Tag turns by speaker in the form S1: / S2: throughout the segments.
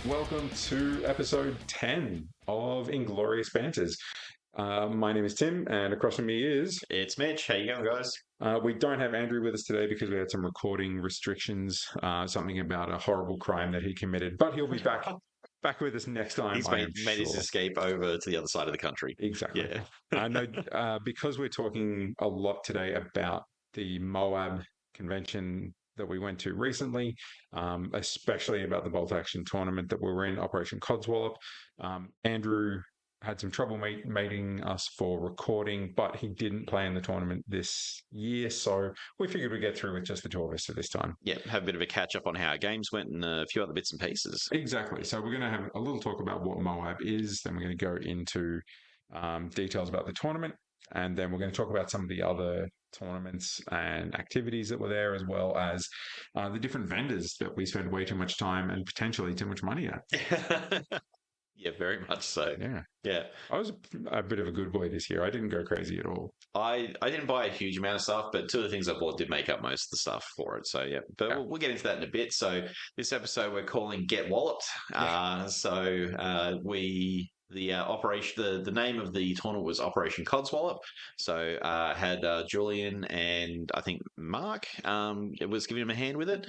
S1: Welcome to episode 10 of Inglorious Banters. My name is Tim, and across from me is...
S2: It's Mitch. How you going, guys?
S1: We don't have Andrew with us today because we had some recording restrictions, something about a horrible crime that he committed, but he'll be back with us next time.
S2: He's made his escape over to the other side of the country.
S1: Exactly.
S2: Yeah.
S1: I know because we're talking a lot today about the MOAB convention that we went to recently, especially about the bolt action tournament that we were in, Operation Codswallop. Andrew had some trouble mating us for recording, but he didn't play in the tournament this year, so we figured we'd get through with just the two of us at this time.
S2: Yeah, have a bit of a catch up on how our games went and a few other bits and pieces.
S1: Exactly. So we're going to have a little talk about what MOAB is, then we're going to go into details about the tournament, and then we're going to talk about some of the other tournaments and activities that were there, as well as the different vendors that we spent way too much time and potentially too much money at.
S2: Yeah, very much so. Yeah.
S1: I was a bit of a good boy this year. I didn't go crazy at all.
S2: I didn't buy a huge amount of stuff, but two of the things I bought did make up most of the stuff for it. So, yeah. But
S1: Yeah.
S2: we'll get into that in a bit. So, this episode we're calling Get Walloped. The name of the tournament was Operation Codswallop. So had Julian and I think Mark was giving him a hand with it.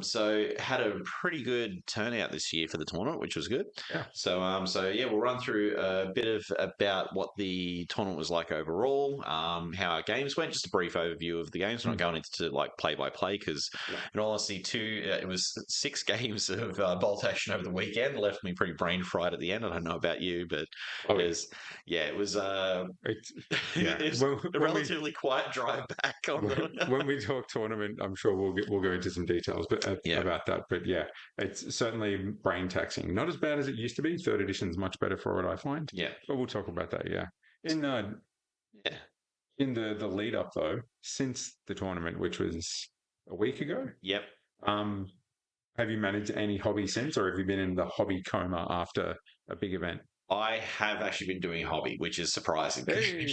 S2: So had a pretty good turnout this year for the tournament, which was good.
S1: Yeah.
S2: So we'll run through a bit about what the tournament was like overall, how our games went, just a brief overview of the games. We're not going into like play by play because, in all honesty, it was 6 games of bolt action over the weekend. Left me pretty brain fried at the end. I don't know about you, but it was a relatively quiet drive back on
S1: when we talk tournament. I'm sure we'll go into some details about that. But yeah, it's certainly brain taxing. Not as bad as it used to be. Third edition's much better for what I find.
S2: Yeah,
S1: but we'll talk about that. Yeah, in the lead up though, since the tournament, which was a week ago.
S2: Yep.
S1: Have you managed any hobby since, or have you been in the hobby coma after a big event?
S2: I have actually been doing a hobby, which is surprising.
S1: Hey.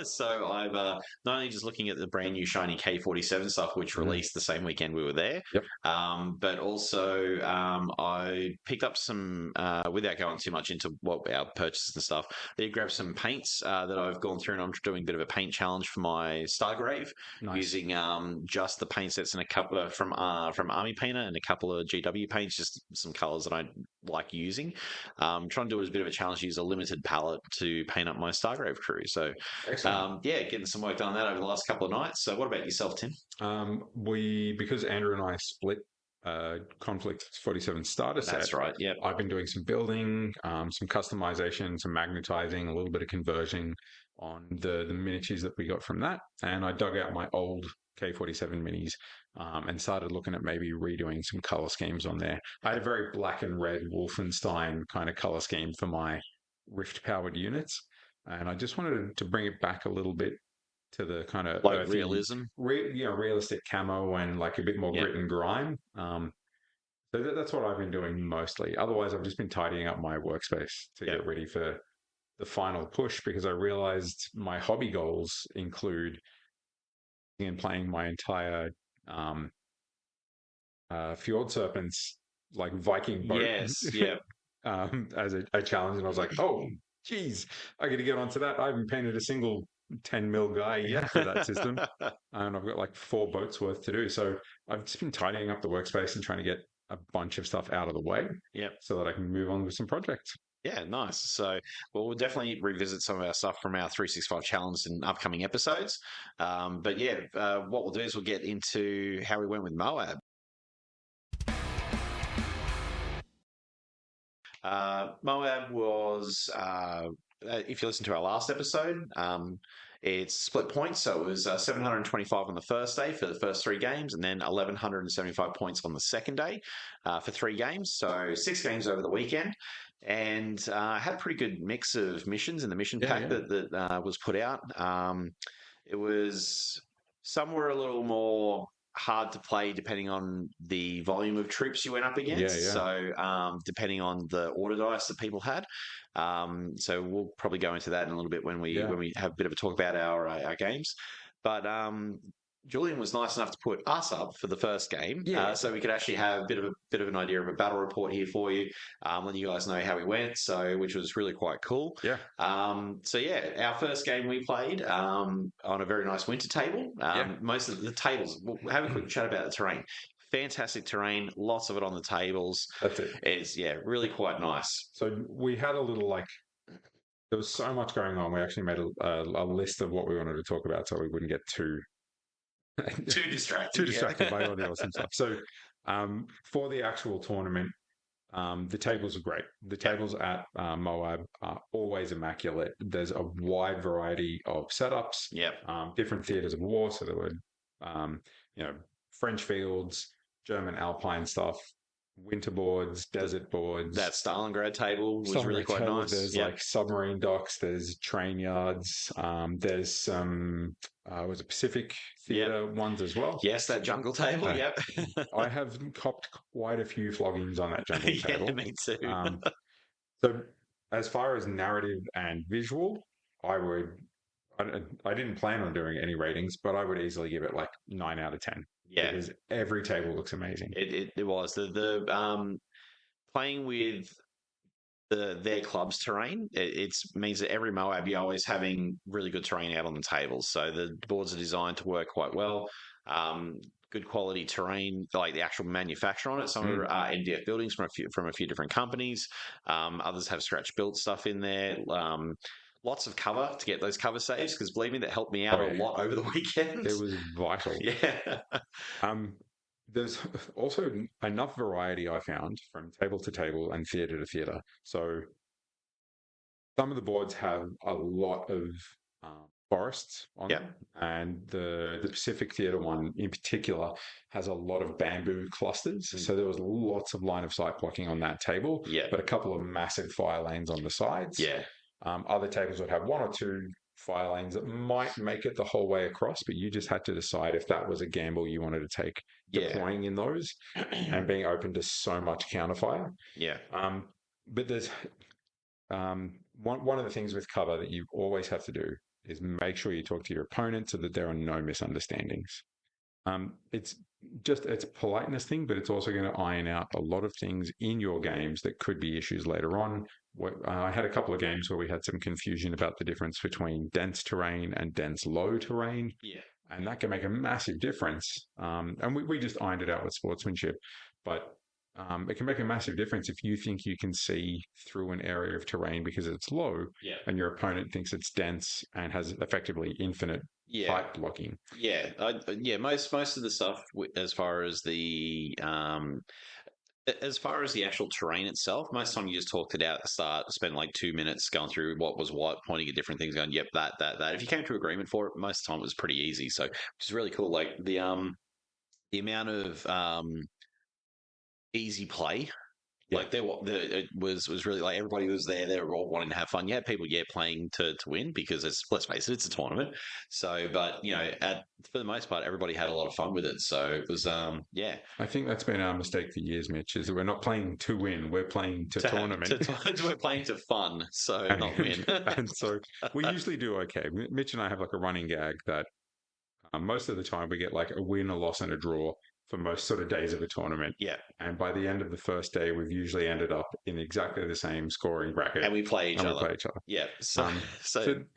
S2: So I've not only just looking at the brand new shiny K47 stuff, which released the same weekend we were there, but also I picked up some, without going too much into what our purchases and stuff, I did grab some paints that I've gone through, and I'm doing a bit of a paint challenge for my Stargrave, using just the paint sets and a couple of from Army Painter and a couple of GW paints, just some colours that I like using. Trying to do it as a bit of a challenge, use a limited palette to paint up my Stargrave crew. So, getting some work done on that over the last couple of nights. So, what about yourself, Tim?
S1: Because Andrew and I split Conflict 47 starter set.
S2: That's right. Yeah,
S1: I've been doing some building, some customization, some magnetizing, a little bit of conversion on the miniatures that we got from that, and I dug out my old K47 minis and started looking at maybe redoing some color schemes on there. I had a very black and red Wolfenstein kind of color scheme for my Rift powered units, and I just wanted to bring it back a little bit to the kind of
S2: like realism,
S1: realistic camo and like a bit more grit and grime. So that's what I've been doing mostly. Otherwise, I've just been tidying up my workspace to get ready for the final push, because I realized my hobby goals include and playing my entire Fjord Serpents like Viking boat.
S2: Yes, yeah.
S1: As a challenge, and I was like, oh, geez, I got to get onto that. I haven't painted a single 10 mil guy yet for that system, and I've got like 4 boats worth to do. So I've just been tidying up the workspace and trying to get a bunch of stuff out of the way, so that I can move on with some projects.
S2: Yeah, nice. So, we'll definitely revisit some of our stuff from our 365 challenge in upcoming episodes. What we'll do is we'll get into how we went with MOAB. MOAB was, if you listen to our last episode, it's split points. So it was 725 on the first day for the first 3 games, and then 1,175 points on the second day for 3 games. So 6 games over the weekend. And had a pretty good mix of missions in the mission pack that was put out. It was some were a little more hard to play depending on the volume of troops you went up against. So depending on the order dice that people had. So we'll probably go into that in a little bit when we have a bit of a talk about our games. But Julian was nice enough to put us up for the first game,
S1: Yeah.
S2: so we could actually have a bit of an idea of a battle report here for you, letting you guys know how we went. So, which was really quite cool.
S1: Yeah.
S2: So yeah, our first game we played on a very nice winter table. Most of the tables. We'll have a quick chat about the terrain. Fantastic terrain, lots of it on the tables.
S1: That's it.
S2: It's really quite nice.
S1: So we had a little there was so much going on. We actually made a list of what we wanted to talk about, so we wouldn't get too distracted by all the awesome stuff. So for the actual tournament, the tables are great. The tables at Moab are always immaculate. There's a wide variety of setups.
S2: Yep.
S1: Different theaters of war. So there were, French fields, German Alpine stuff, winter boards, desert boards.
S2: That Stalingrad table was really quite nice.
S1: There's submarine docks. There's train yards. There's some was it Pacific Theatre ones as well.
S2: Yes, that jungle table.
S1: I have copped quite a few floggings on that jungle table.
S2: Yeah, me too.
S1: So as far as narrative and visual, I didn't plan on doing any ratings, but I would easily give it 9 out of 10.
S2: Yeah,
S1: because every table looks amazing.
S2: It was the playing with their club's terrain. It means that every Moab you're always having really good terrain out on the tables. So the boards are designed to work quite well. Good quality terrain, like the actual manufacture on it. Some are MDF buildings from a few different companies. Others have scratch built stuff in there. Lots of cover to get those cover saves, because believe me, that helped me out a lot over the weekend.
S1: It was vital.
S2: Yeah.
S1: There's also enough variety, I found, from table to table and theatre to theatre. So some of the boards have a lot of forests on them, and the Pacific Theatre one in particular has a lot of bamboo clusters. So there was lots of line of sight blocking on that table, but a couple of massive fire lanes on the sides. Other tables would have one or two fire lanes that might make it the whole way across, but you just had to decide if that was a gamble you wanted to take deploying in those and being open to so much counterfire. But there's one of the things with cover that you always have to do is make sure you talk to your opponent so that there are no misunderstandings. It's a politeness thing, but it's also going to iron out a lot of things in your games that could be issues later on. I had a couple of games where we had some confusion about the difference between dense terrain and dense low terrain. And that can make a massive difference. And we just ironed it out with sportsmanship. But it can make a massive difference if you think you can see through an area of terrain because it's low, and your opponent thinks it's dense and has effectively infinite pipe blocking.
S2: Most of the stuff as far as the actual terrain itself, most of the time you just talked it out at the start, spend 2 minutes going through what was what, pointing at different things, going, yep, that. If you came to agreement for it, most of the time it was pretty easy. So, which is really cool. The amount of easy play. It was really everybody was there. They were all wanting to have fun. You had people, playing to win because let's face it, it's a tournament. So, but for the most part, everybody had a lot of fun with it. So it was, I
S1: think that's been our mistake for years, Mitch, is that we're not playing to win. We're playing to tournament.
S2: We're playing to fun, so not win.
S1: And so we usually do okay. Mitch and I have a running gag that most of the time we get a win, a loss, and a draw for most sort of days of a tournament. And by the end of the first day, we've usually ended up in exactly the same scoring bracket.
S2: And we play each other.
S1: Yeah.
S2: So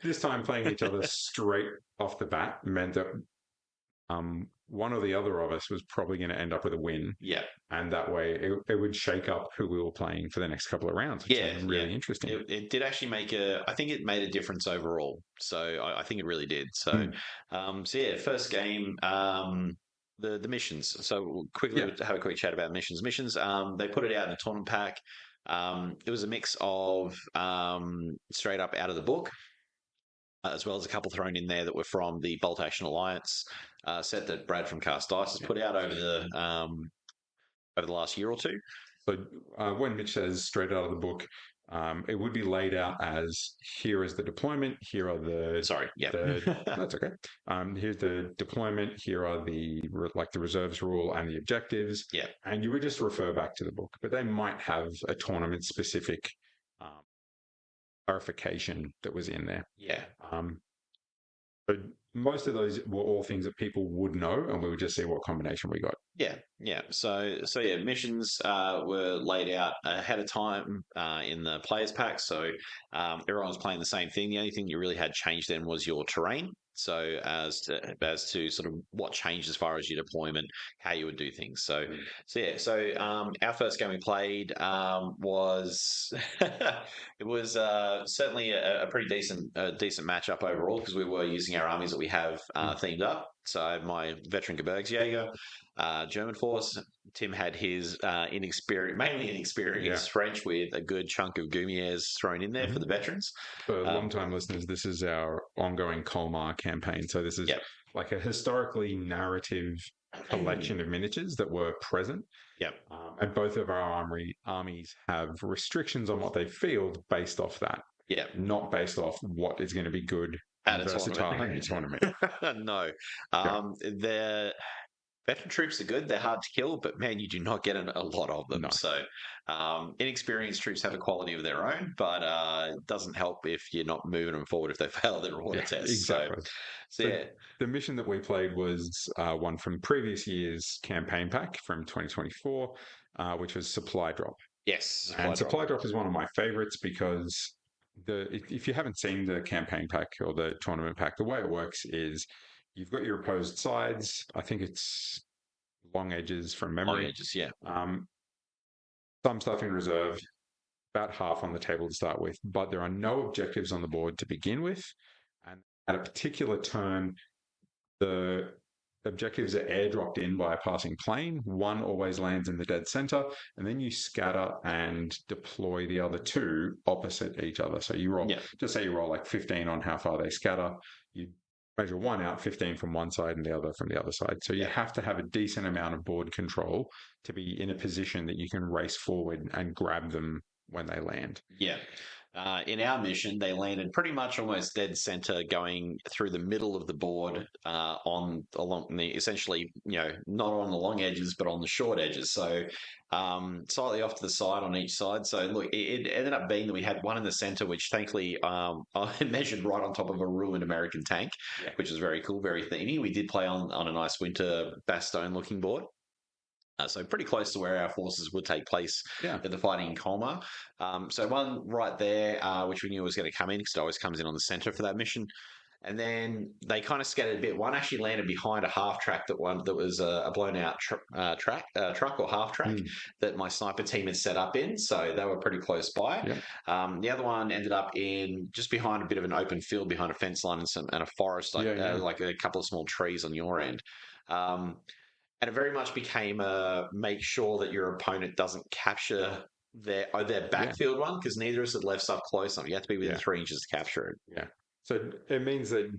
S1: this time playing each other straight off the bat meant that one or the other of us was probably going to end up with a win. And that way it would shake up who we were playing for the next couple of rounds, which is really interesting.
S2: It did actually I think it made a difference overall. So I think it really did. So, first game, the missions. So we'll quickly have a quick chat about missions. They put it out in a tournament pack. It was a mix of straight up out of the book, as well as a couple thrown in there that were from the Bolt Action Alliance set that Brad from Cast Dice has put out over the last year or two.
S1: So when Mitch says straight out of the book, it would be laid out as, here is the deployment, here are the...
S2: Sorry,
S1: that's okay. Here's the deployment, here are the reserves rule and the objectives. And you would just refer back to the book. But they might have a tournament-specific clarification that was in there. But most of those were all things that people would know, and we would just see what combination we got.
S2: Yeah, yeah. So yeah, missions were laid out ahead of time in the players pack, so everyone was playing the same thing. The only thing you really had changed then was your terrain. So as to sort of what changed as far as your deployment, how you would do things. So our first game we played was it was certainly a pretty decent matchup overall because we were using our armies that we have themed up. So I have my veteran Gebirgsjäger, German force. Tim had his mainly inexperienced French with a good chunk of Gumiers thrown in there for the veterans.
S1: For long-time listeners, this is our ongoing Colmar campaign. So this is like a historically narrative collection of miniatures that were present.
S2: Yep.
S1: And both of our armies have restrictions on what they field based off that.
S2: Yeah.
S1: Not based off what is going to be good
S2: at
S1: a tournament.
S2: No. The veteran troops are good. They're hard to kill, but man, you do not get a lot of them. No. So inexperienced troops have a quality of their own, but it doesn't help if you're not moving them forward if they fail their order test.
S1: Exactly. So the mission that we played was one from previous year's campaign pack from 2024, which was Supply Drop.
S2: Yes.
S1: Supply Drop is one of my favorites because if you haven't seen the campaign pack or the tournament pack, the way it works is you've got your opposed sides. I think it's long edges from memory.
S2: Long edges, yeah.
S1: Some stuff in reserve, about half on the table to start with, but there are no objectives on the board to begin with. And at a particular turn, the objectives are airdropped in by a passing plane. One always lands in the dead center, and then you scatter and deploy the other two opposite each other. So you roll, just say you roll like 15 on how far they scatter. You measure one out, 15 from one side and the other from the other side. So you have to have a decent amount of board control to be in a position that you can race forward and grab them when they land.
S2: Yeah. In our mission, they landed pretty much almost dead center, going through the middle of the board, essentially, not on the long edges, but on the short edges. So slightly off to the side on each side. So look, it ended up being that we had one in the center, which thankfully I measured right on top of a ruined American tank, which was very cool, very themey. We did play on a nice winter Bastogne-looking board. So pretty close to where our forces would take place at the fighting in Colmar. So one right there, which we knew was going to come in because it always comes in on the center for that mission. And then they kind of scattered a bit. One actually landed behind a half track that was a blown out truck or half track that my sniper team had set up in. So they were pretty close by. Yeah. The other one ended up in just behind a bit of an open field behind a fence line and a forest, like a couple of small trees on your end. And it very much became a make sure that your opponent doesn't capture their backfield one, because neither of us had left stuff close enough. You have to be within 3 inches to capture it.
S1: Yeah. So it means that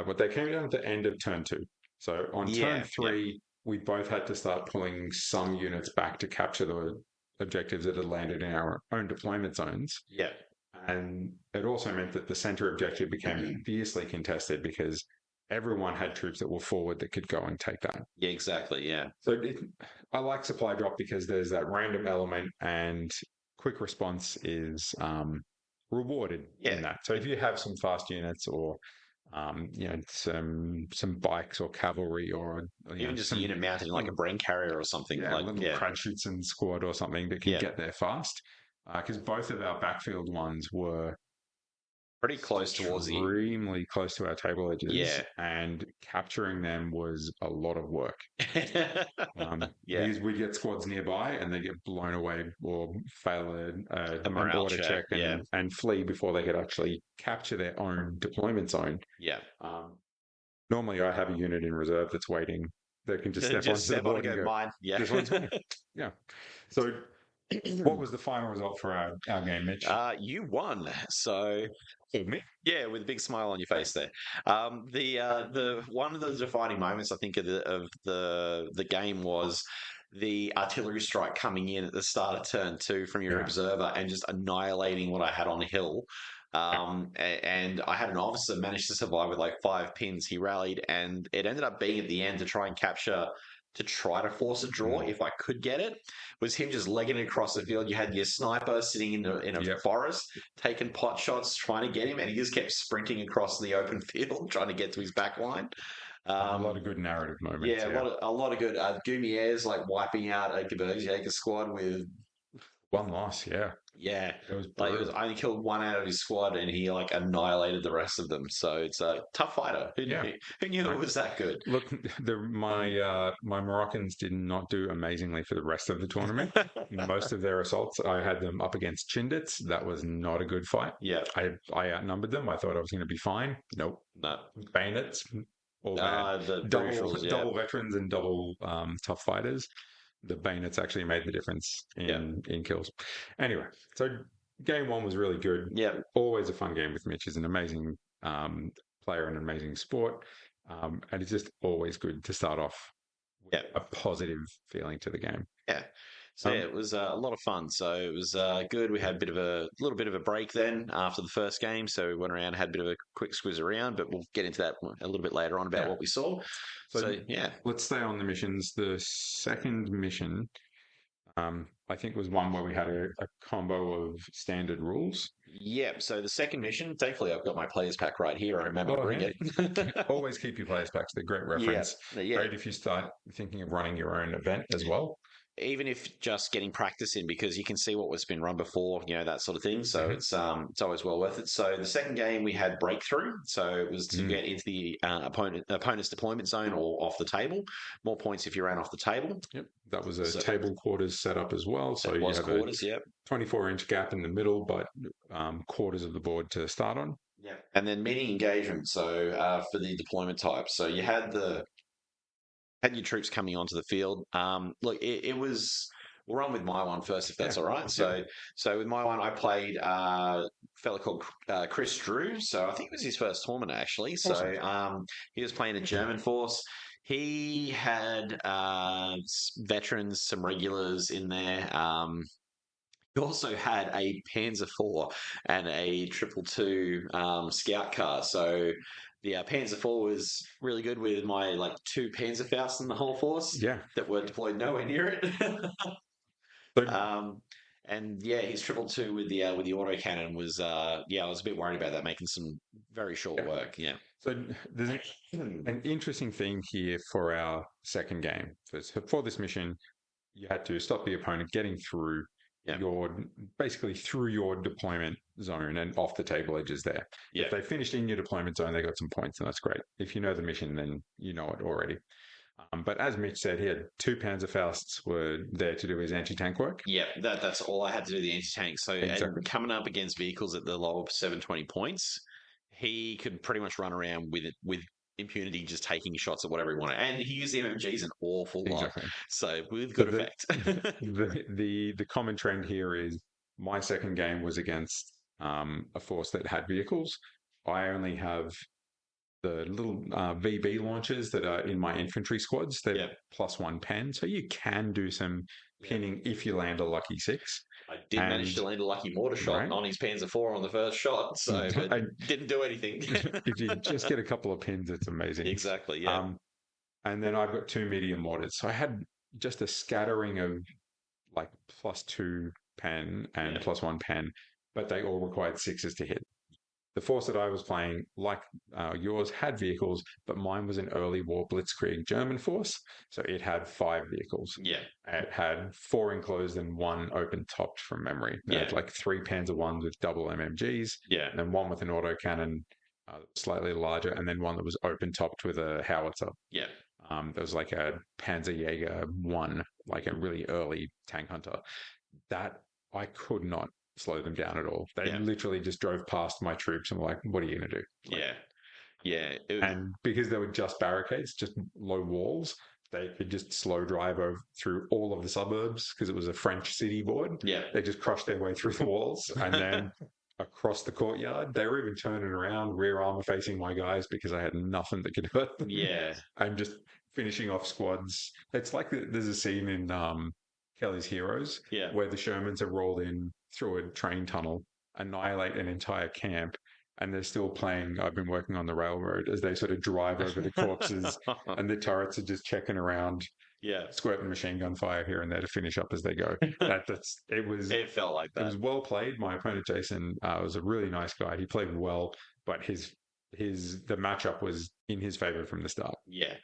S1: what they came down at the end of turn 2. So on turn 3, we both had to start pulling some units back to capture the objectives that had landed in our own deployment zones.
S2: Yeah.
S1: And it also meant that the center objective became fiercely contested because everyone had troops that were forward that could go and take that.
S2: Yeah, exactly. Yeah.
S1: So I like Supply Drop because there's that random element and quick response is rewarded in that. So if you have some fast units or some bikes or cavalry or
S2: even just a unit mounted in like a brain carrier or something,
S1: like a little Cranshoots squad or something that can get there fast. Because both of our backfield ones were
S2: pretty close towards
S1: extremely close to our table edges, and capturing them was a lot of work. Because we get squads nearby and they get blown away or fail an order check and flee before they could actually capture their own deployment zone.
S2: Yeah.
S1: Normally, I have a unit in reserve that's waiting. That can just step onto the board and go,
S2: mine. Yeah.
S1: This one's mine. Yeah. So. What was the final result for our game, Mitch?
S2: You won. So,
S1: me?
S2: Yeah, with a big smile on your face there. The one of the defining moments I think of the game was the artillery strike coming in at the start of turn 2 from your observer and just annihilating what I had on the hill. And I had an officer manage to survive with like 5 pins. He rallied, and it ended up being at the end to try and capture to try to force a draw if I could get it was him just legging it across the field. You had your sniper sitting in a forest, taking pot shots, trying to get him, and he just kept sprinting across the open field, trying to get to his back line.
S1: A lot of good narrative moments.
S2: Yeah, a lot of good. Gumi Ayres like wiping out a Gebirgsjäger squad with
S1: one loss.
S2: Yeah, I only killed one out of his squad, and he like annihilated the rest of them. So it's a tough fighter. Who knew it was that good?
S1: Look, my Moroccans did not do amazingly for the rest of the tournament. Most of their assaults, I had them up against Chindits. That was not a good fight.
S2: Yeah,
S1: I outnumbered them. I thought I was going to be fine. Nope.
S2: No.
S1: Bayonets. All bad. Double veterans and double tough fighters. The bayonets actually made the difference in kills. Anyway, so game one was really good.
S2: Yeah.
S1: Always a fun game with Mitch. He's an amazing player and an amazing sport. And it's just always good to start off with a positive feeling to the game.
S2: Yeah. So it was a lot of fun. So it was good. We had a little bit of a break then after the first game. So we went around, had a bit of a quick squiz around, but we'll get into that a little bit later on about what we saw. So
S1: let's stay on the missions. The second mission, I think, was one where we had a combo of standard rules.
S2: Yep. So the second mission, thankfully, I've got my players pack right here. I remember to bring it.
S1: Always keep your players packs. They're great reference. Great if you start thinking of running your own event as well.
S2: Even if just getting practice in, because you can see what was been run before, that sort of thing. So it's always well worth it. So the second game we had breakthrough. So it was to get into the opponent's deployment zone or off the table. More points if you ran off the table.
S1: Yep, that was a table quarters setup as well. So you have
S2: quarters,
S1: a 24-inch gap in the middle, but quarters of the board to start on.
S2: Yeah, and then mini engagement. So for the deployment type, so you had your troops coming onto the field. Look, it was. We'll run with my one first, if that's all right. So with my one, I played a fella called Chris Drew. So I think it was his first tournament actually. So he was playing a German force. He had veterans, some regulars in there. He also had a Panzer IV and a 222 scout car. So the Panzer IV was really good with my 2 Panzerfausts in the whole force that were deployed nowhere near it. And his 222 with the autocannon was I was a bit worried about that making some very short work. Yeah.
S1: So there's an interesting theme here for our second game. For this mission, you had to stop the opponent getting through basically through your deployment zone and off the table edges there. If they finished in your deployment zone, they got some points, and that's great. If you know the mission, then you know it already. But as Mitch said, he had 2 Panzerfausts were there to do his anti-tank work.
S2: Yeah, that's all I had to do, the anti-tank. So and coming up against vehicles at the lower 720 points, he could pretty much run around with impunity, just taking shots at whatever he wanted. And he used the MMGs an awful lot. So with good effect.
S1: The common trend here is my second game was against a force that had vehicles. I only have the little VB launchers that are in my infantry squads. They're +1 pen. So you can do some pinning if you land a lucky 6.
S2: I did manage to land a lucky mortar shot on his Panzer IV on the first shot, so but didn't do anything.
S1: If you just get a couple of pins, it's amazing.
S2: Exactly, yeah.
S1: And then I've got 2 medium mortars. So I had just a scattering of +2 pen and +1 pen, but they all required 6s to hit. The force that I was playing, like yours, had vehicles, but mine was an early war blitzkrieg German force, so it had 5 vehicles.
S2: Yeah.
S1: It had 4 enclosed and 1 open-topped from memory. It had 3 Panzer Is with double MMGs, and then 1 with an autocannon, slightly larger, and then 1 that was open-topped with a howitzer.
S2: Yeah.
S1: There was a Panzerjäger 1, a really early tank hunter. That I could not slow them down at all. They literally just drove past my troops and were like, what are you going to do? And because they were just barricades, just low walls, they could just slow drive through all of the suburbs because it was a French city board. They just crushed their way through the walls and then across the courtyard. They were even turning around, rear armor facing my guys because I had nothing that could hurt them. And just finishing off squads. It's like there's a scene in Kelly's Heroes where the Shermans have rolled in through a train tunnel, annihilate an entire camp, and they're still playing I've Been Working on the Railroad as they sort of drive over the corpses and the turrets are just checking around
S2: Yeah.
S1: squirting machine gun fire here and there to finish up as they go.
S2: It felt like
S1: It
S2: that.
S1: was well played. My opponent Jason was a really nice guy. He played well, but the matchup was in his favor from the start.
S2: Yeah.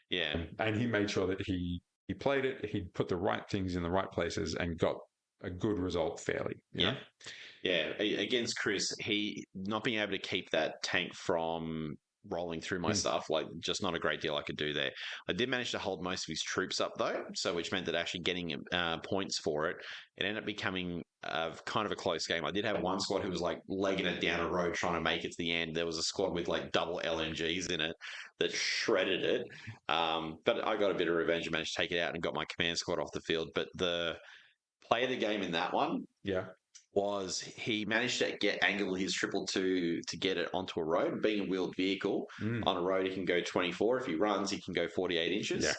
S2: Yeah.
S1: And he made sure that he played it. He put the right things in the right places and got a good result fairly.
S2: Yeah. Yeah. Against Chris, he not being able to keep that tank from rolling through my stuff, like just not a great deal I could do there. I did manage to hold most of his troops up though, so which meant that actually getting points for it, it ended up becoming kind of a close game. I did have one squad who was like legging it down a road trying to make it to the end. There was a squad with like double LMGs in it that shredded it, but I got a bit of revenge and managed to take it out and got my command squad off the field. But the play of the game in that one, was he managed to angle his 222 to get it onto a road. Being a wheeled vehicle on a road, he can go 24. If he runs, he can go 48 inches.
S1: Yeah.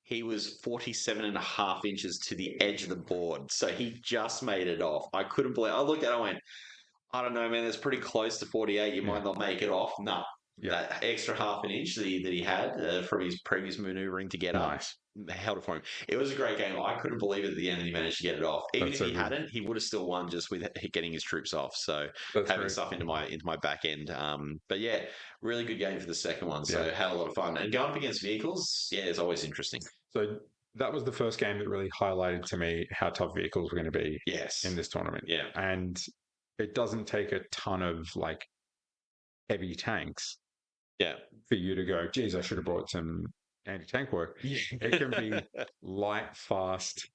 S2: He was 47 and a half inches to the edge of the board. So he just made it off. I couldn't believe it. I looked at it and went, I don't know, man, that's pretty close to 48. You might not make it off. No. That extra half an inch that he had from his previous maneuvering to get up held it for him. It was a great game. I couldn't believe it at the end that he managed to get it off. Even if he hadn't, he would have still won just with getting his troops off. So having stuff into my back end. But yeah, really good game for the second one. So had a lot of fun. And going up against vehicles, it's always interesting.
S1: So that was the first game that really highlighted to me how tough vehicles were going to be in this tournament.
S2: Yeah.
S1: And it doesn't take a ton of like heavy tanks for you to go, geez, I should have brought some anti-tank work. It can be light, fast,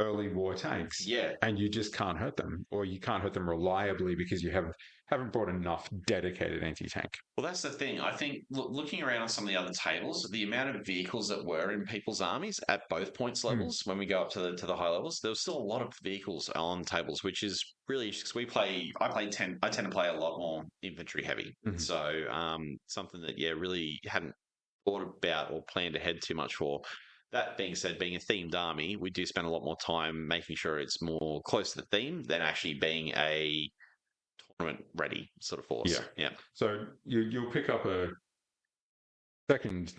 S1: early war tanks.
S2: Yeah.
S1: And you just can't hurt them, or you can't hurt them reliably because you haven't brought enough dedicated anti-tank.
S2: Well, that's the thing. I think looking around on some of the other tables, the amount of vehicles that were in people's armies at both points levels, when we go up to the high levels, there was still a lot of vehicles on tables, which is really interesting. I tend to play a lot more infantry heavy. So something that, really hadn't thought about or planned ahead too much for. That being said, being a themed army, we do spend a lot more time making sure it's more close to the theme than actually being a tournament-ready sort of force. Yeah.
S1: So you'll pick up a second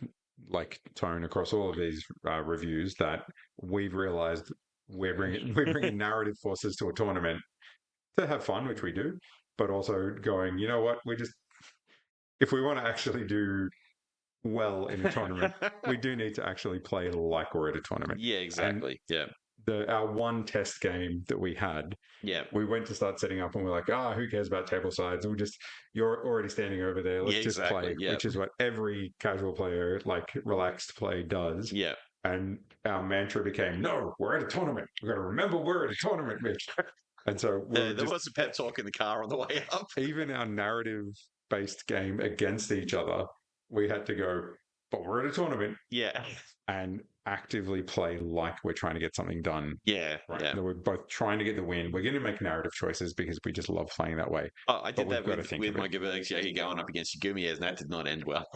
S1: tone across all of these reviews that we've realized we're bringing narrative forces to a tournament to have fun, which we do, but also going, you know what, if we want to actually do well in a tournament, we do need to actually play like we're at a tournament.
S2: Yeah, exactly.
S1: Our one test game that we had, we went to start setting up and we're like, who cares about table sides? You're already standing over there. Let's just play, which is what every casual player, relaxed play does.
S2: Yeah.
S1: And our mantra became, no, we're at a tournament. We've got to remember we're at a tournament, Mitch. And so
S2: there was a pep talk in the car on the way up.
S1: Even our narrative-based game against each other, we had to go, but we're at a tournament.
S2: Yeah.
S1: And actively play like we're trying to get something done.
S2: Yeah.
S1: Right. Yeah. We're both trying to get the win. We're going to make narrative choices because we just love playing that way.
S2: Oh, I did that with my Gebergs going up against Gumiers, and that did not end well.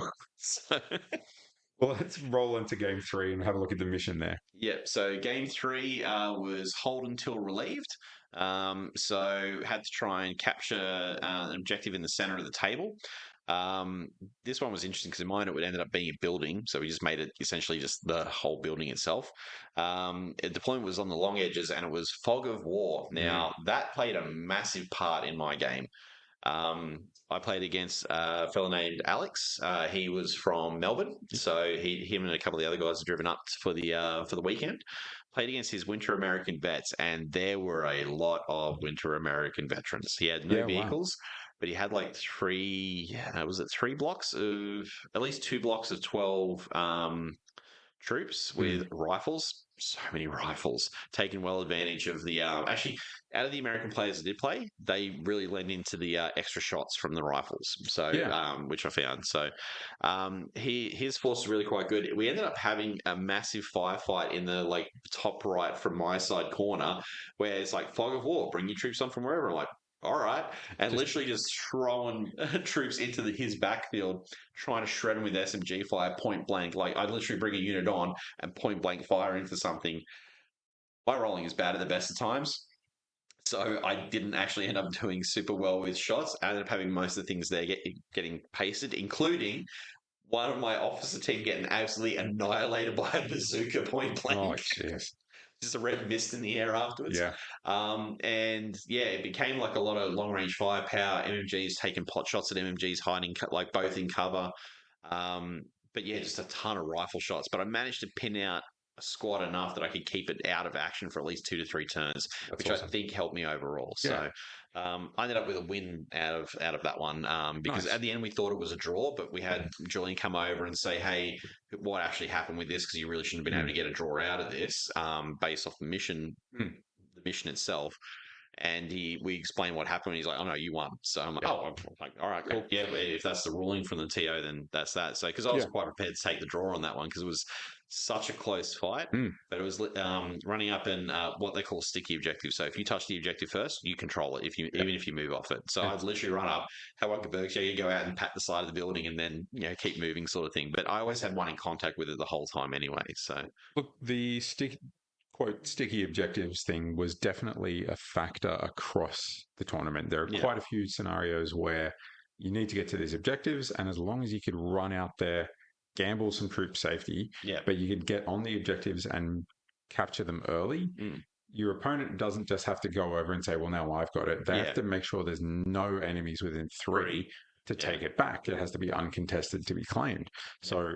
S1: Well, let's roll into game 3 and have a look at the mission there.
S2: Yep. So game 3 was hold until relieved. So had to try and capture an objective in the center of the table. This one was interesting because in mine it would ended up being a building, so we just made it essentially just the whole building itself. Deployment was on the long edges, and it was fog of war. Now that played a massive part in my game. I played against a fellow named Alex. He was from Melbourne, so him and a couple of the other guys had driven up for the weekend. Played against his Winter American vets, and there were a lot of Winter American veterans. He had no vehicles. Wow. But he had like three blocks of, at least 2 blocks of 12 troops with rifles. So many rifles, taking well advantage of the, actually, out of the American players that did play, they really lent into the extra shots from the rifles. So, which I found. So, his force was really quite good. We ended up having a massive firefight in the top right from my side corner, where it's like fog of war, bring your troops on from wherever. I'm like, all right. And literally just throwing troops into his backfield, trying to shred them with SMG fire point blank. I'd literally bring a unit on and point blank fire into something. My rolling is bad at the best of times. So I didn't actually end up doing super well with shots. I ended up having most of the things there getting pasted, including one of my officer team getting absolutely annihilated by a bazooka point blank.
S1: Oh, jeez.
S2: Just a red mist in the air afterwards.
S1: Yeah.
S2: And yeah, it became like a lot of long range firepower. MMGs taking pot shots at MMGs, hiding like both in cover. But yeah, just a ton of rifle shots. But I managed to pin out a squad enough that I could keep it out of action for at least 2 to 3 turns, which awesome. I think helped me overall.
S1: Yeah.
S2: So I ended up with a win out of that one because at the end we thought it was a draw, but we had Julian come over and say, "Hey, what actually happened with this? Because you really shouldn't have been able to get a draw out of this based off the mission, the mission itself." And we explained what happened. And he's like, "Oh no, you won." So I'm like, "Oh, I'm like, all right, cool. Yeah, if that's the ruling from the TO, then that's that." So because I was quite prepared to take the draw on that one because it was such a close fight, but it was running up in what they call sticky objective. So if you touch the objective first, you control it. Even if you move off it. So I'd literally run up, have one Berkshire, you go out and pat the side of the building, and then keep moving, sort of thing. But I always had one in contact with it the whole time anyway. So
S1: look, the sticky objectives thing was definitely a factor across the tournament. There are quite a few scenarios where you need to get to these objectives, and as long as you could run out there, gamble some troop safety, but you could get on the objectives and capture them early, your opponent doesn't just have to go over and say, well, now I've got it. They have to make sure there's no enemies within 3 to take it back. It has to be uncontested to be claimed. So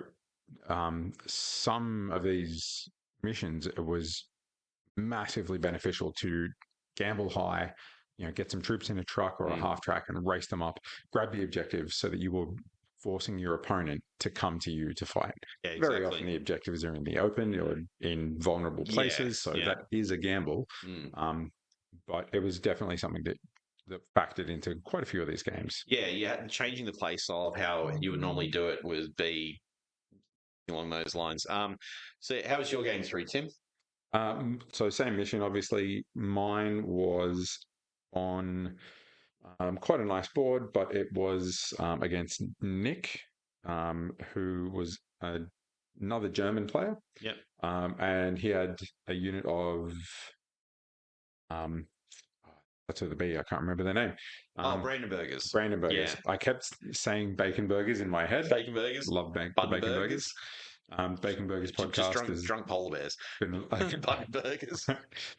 S1: some of these missions, it was massively beneficial to gamble high, get some troops in a truck or a half track and race them up, grab the objectives so that you were forcing your opponent to come to you to fight. Yeah, exactly. Very often the objectives are in the open or in vulnerable places, so that is a gamble. But it was definitely something that factored into quite a few of these games.
S2: Yeah, changing the play style of how you would normally do it would be along those lines. So how was your game 3, Tim?
S1: So same mission, obviously. Mine was on quite a nice board, but it was against Nick, who was another German player.
S2: Yep.
S1: And he had a unit of what's with the B? I can't remember their name.
S2: Brandenburgers.
S1: Brandenburgers. Yeah. I kept saying bacon burgers in my head.
S2: Bacon burgers.
S1: Love bacon burgers. Bacon Burgers podcast
S2: just drunk polar bears.
S1: Been burgers.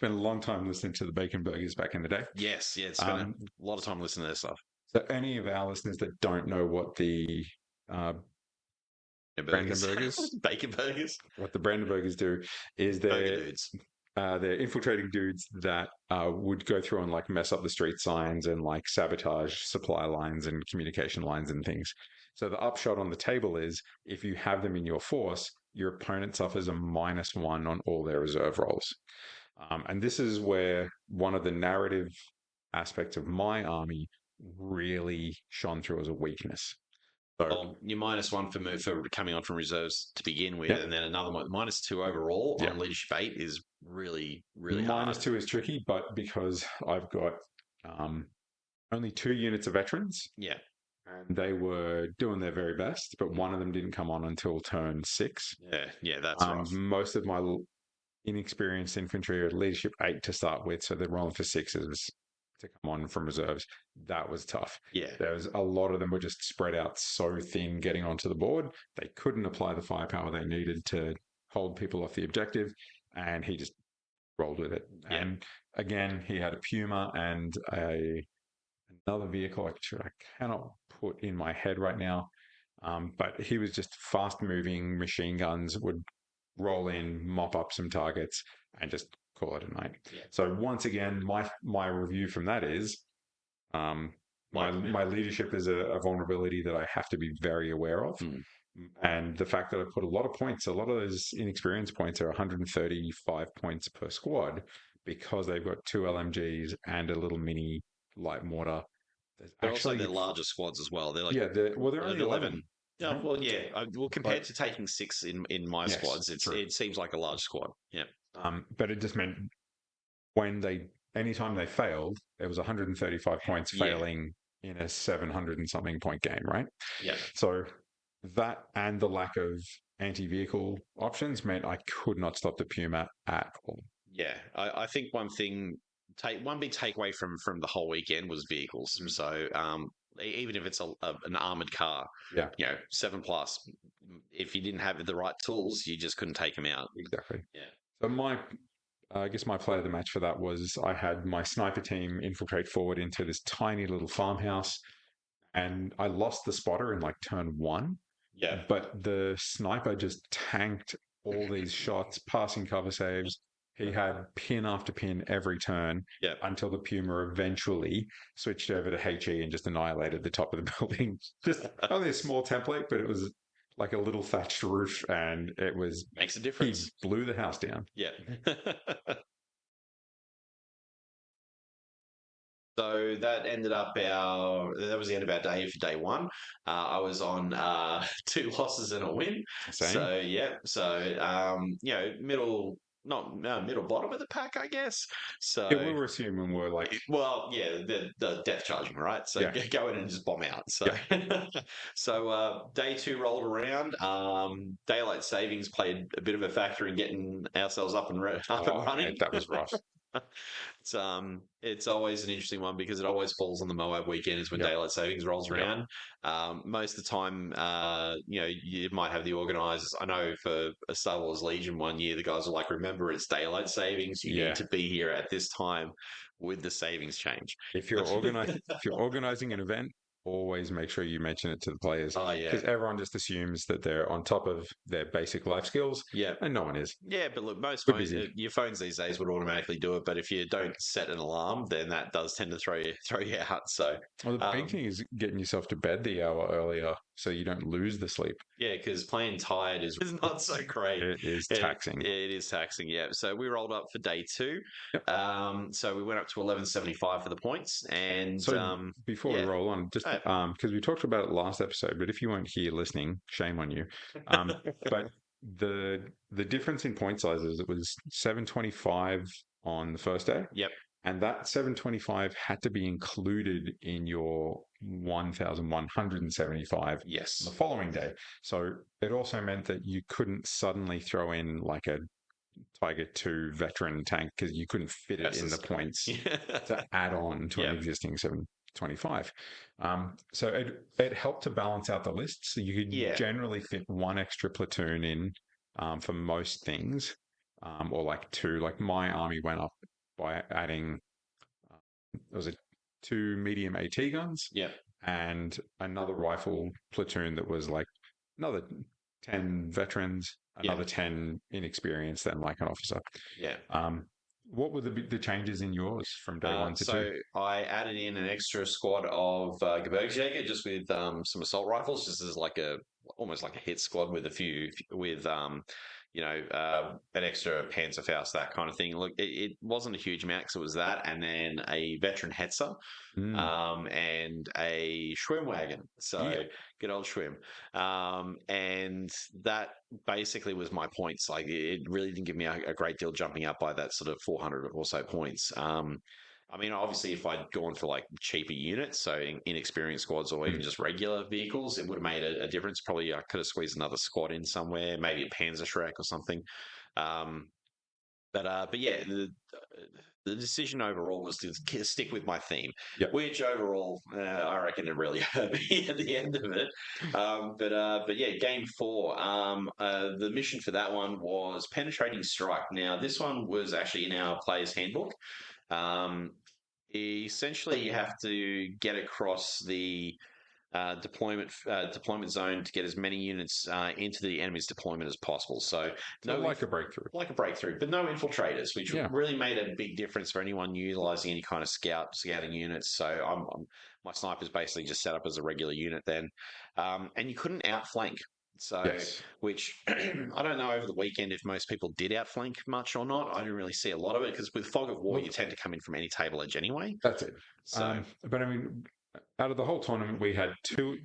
S1: Been a long time listening to the Bacon Burgers back in the day.
S2: Yes, it's been a lot of time listening to this stuff.
S1: So any of our listeners that don't know what the Brandenburgers,
S2: Bacon Burgers,
S1: what the Brandenburgers do is they're infiltrating dudes that would go through and like mess up the street signs and like sabotage supply lines and communication lines and things. So the upshot on the table is if you have them in your force, your opponent suffers a -1 on all their reserve rolls. And this is where one of the narrative aspects of my army really shone through as a weakness.
S2: So you're -1 for coming on from reserves to begin with, and then another one, -2 overall on leadership 8 is really, really hard.
S1: -2 is tricky, but because I've got only 2 units of veterans.
S2: Yeah.
S1: And they were doing their very best, but one of them didn't come on until turn 6.
S2: Yeah, that's rough.
S1: Most of my inexperienced infantry are leadership 8 to start with, so they're rolling for 6s to come on from reserves. That was tough.
S2: Yeah.
S1: There was a lot of them were just spread out so thin getting onto the board. They couldn't apply the firepower they needed to hold people off the objective, and he just rolled with it. Yeah. And again, he had a Puma and another vehicle I cannot put in my head right now, but he was just fast-moving machine guns, would roll in, mop up some targets, and just call it a night. Yeah. So once again, my review from that is my leadership is a vulnerability that I have to be very aware of. And the fact that I put a lot of those inexperienced points are 135 points per squad because they've got 2 LMGs and a little mini light mortar.
S2: They're actually also their larger squads as well. They're like
S1: they're only 11.
S2: Yeah, well, yeah. Well, compared to taking 6 in my squads, it seems like a large squad. Yeah.
S1: But it just meant anytime they failed, there was 135 points failing in a 700 and something point game, right?
S2: Yeah.
S1: So that and the lack of anti-vehicle options meant I could not stop the Puma at all.
S2: Yeah, I think one big takeaway from the whole weekend was vehicles. So even if it's an armored car,
S1: Yeah,
S2: 7+. If you didn't have the right tools, you just couldn't take them out.
S1: exactly.
S2: Yeah.
S1: So I guess my play of the match for that was I had my sniper team infiltrate forward into this tiny little farmhouse, and I lost the spotter in like turn 1.
S2: Yeah.
S1: But the sniper just tanked all these shots, passing cover saves. He had pin after pin every turn until the Puma eventually switched over to HE and just annihilated the top of the building. Just only a small template, but it was like a little thatched roof, and it was
S2: makes a difference.
S1: He blew the house down.
S2: Yeah. So that was the end of our day for day one. I was on 2 losses and a win.
S1: Same.
S2: So yeah, middle bottom of the pack, I guess. So
S1: yeah, we were assuming we're like,
S2: well, yeah, the death charging, right? So go in and just bomb out. So so day 2 rolled around. Daylight savings played a bit of a factor in getting ourselves up and running.
S1: Yeah, that was rough.
S2: It's always an interesting one because it always falls on the Moab weekends when daylight savings rolls around. Most of the time, you might have the organisers. I know for a Star Wars Legion one year, the guys were like, "Remember, it's daylight savings. You need to be here at this time with the savings change."
S1: If you're organising an event, always make sure you mention it to the players.
S2: Oh, yeah.
S1: Because everyone just assumes that they're on top of their basic life skills.
S2: Yeah.
S1: And no one is.
S2: Yeah, but look, most phones, your phones these days would automatically do it. But if you don't set an alarm, then that does tend to throw you out. So,
S1: well, the big thing is getting yourself to bed the hour earlier so you don't lose the sleep.
S2: Yeah, because playing tired is not so great.
S1: It is taxing.
S2: It is taxing, yeah. So we rolled up for day 2. So we went up to 1175 for the points. And
S1: so before we roll on, just because we talked about it last episode, but if you weren't here listening, shame on you. But the difference in point sizes, it was 725 on the first day.
S2: Yep.
S1: And that 725 had to be included in your 1,175 the following day. So it also meant that you couldn't suddenly throw in like a Tiger 2 veteran tank because you couldn't fit it in the points to add on to an existing 725. So it helped to balance out the list. So you could generally fit 1 extra platoon in for most things, or like 2. Like my army went up by adding, there was 2 medium AT guns, and another rifle platoon that was like another 10 veterans, another 10 inexperienced, and like an officer. What were the changes in yours from day 1 to 2?
S2: So I added in an extra squad of Gebirgsjäger just with some assault rifles, just as like almost like a hit squad with an extra Panzerfaust, that kind of thing. Look, it wasn't a huge amount because it was that, and then a veteran Hetzer, and a Schwimmwagen. So good old Schwimm. And that basically was my points. Like it really didn't give me a great deal jumping up by that sort of 400 or so points. I mean, obviously, if I'd gone for like cheaper units, so inexperienced squads or even just regular vehicles, it would have made a difference. Probably I could have squeezed another squad in somewhere, maybe a Panzerschreck or something. But yeah, the decision overall was to stick with my theme, which overall I reckon it really hurt me at the end of it. But yeah, game 4. The mission for that one was penetrating strike. Now this one was actually in our player's handbook. Essentially, you have to get across the deployment zone to get as many units into the enemy's deployment as possible. So
S1: like a breakthrough,
S2: but no infiltrators, which really made a big difference for anyone utilizing any kind of scouting units. So my sniper's basically just set up as a regular unit then, and you couldn't outflank. So, which I don't know over the weekend if most people did outflank much or not. I didn't really see a lot of it because with Fog of War, you tend to come in from any table edge anyway.
S1: That's it. So, but I mean, out of the whole tournament, we had two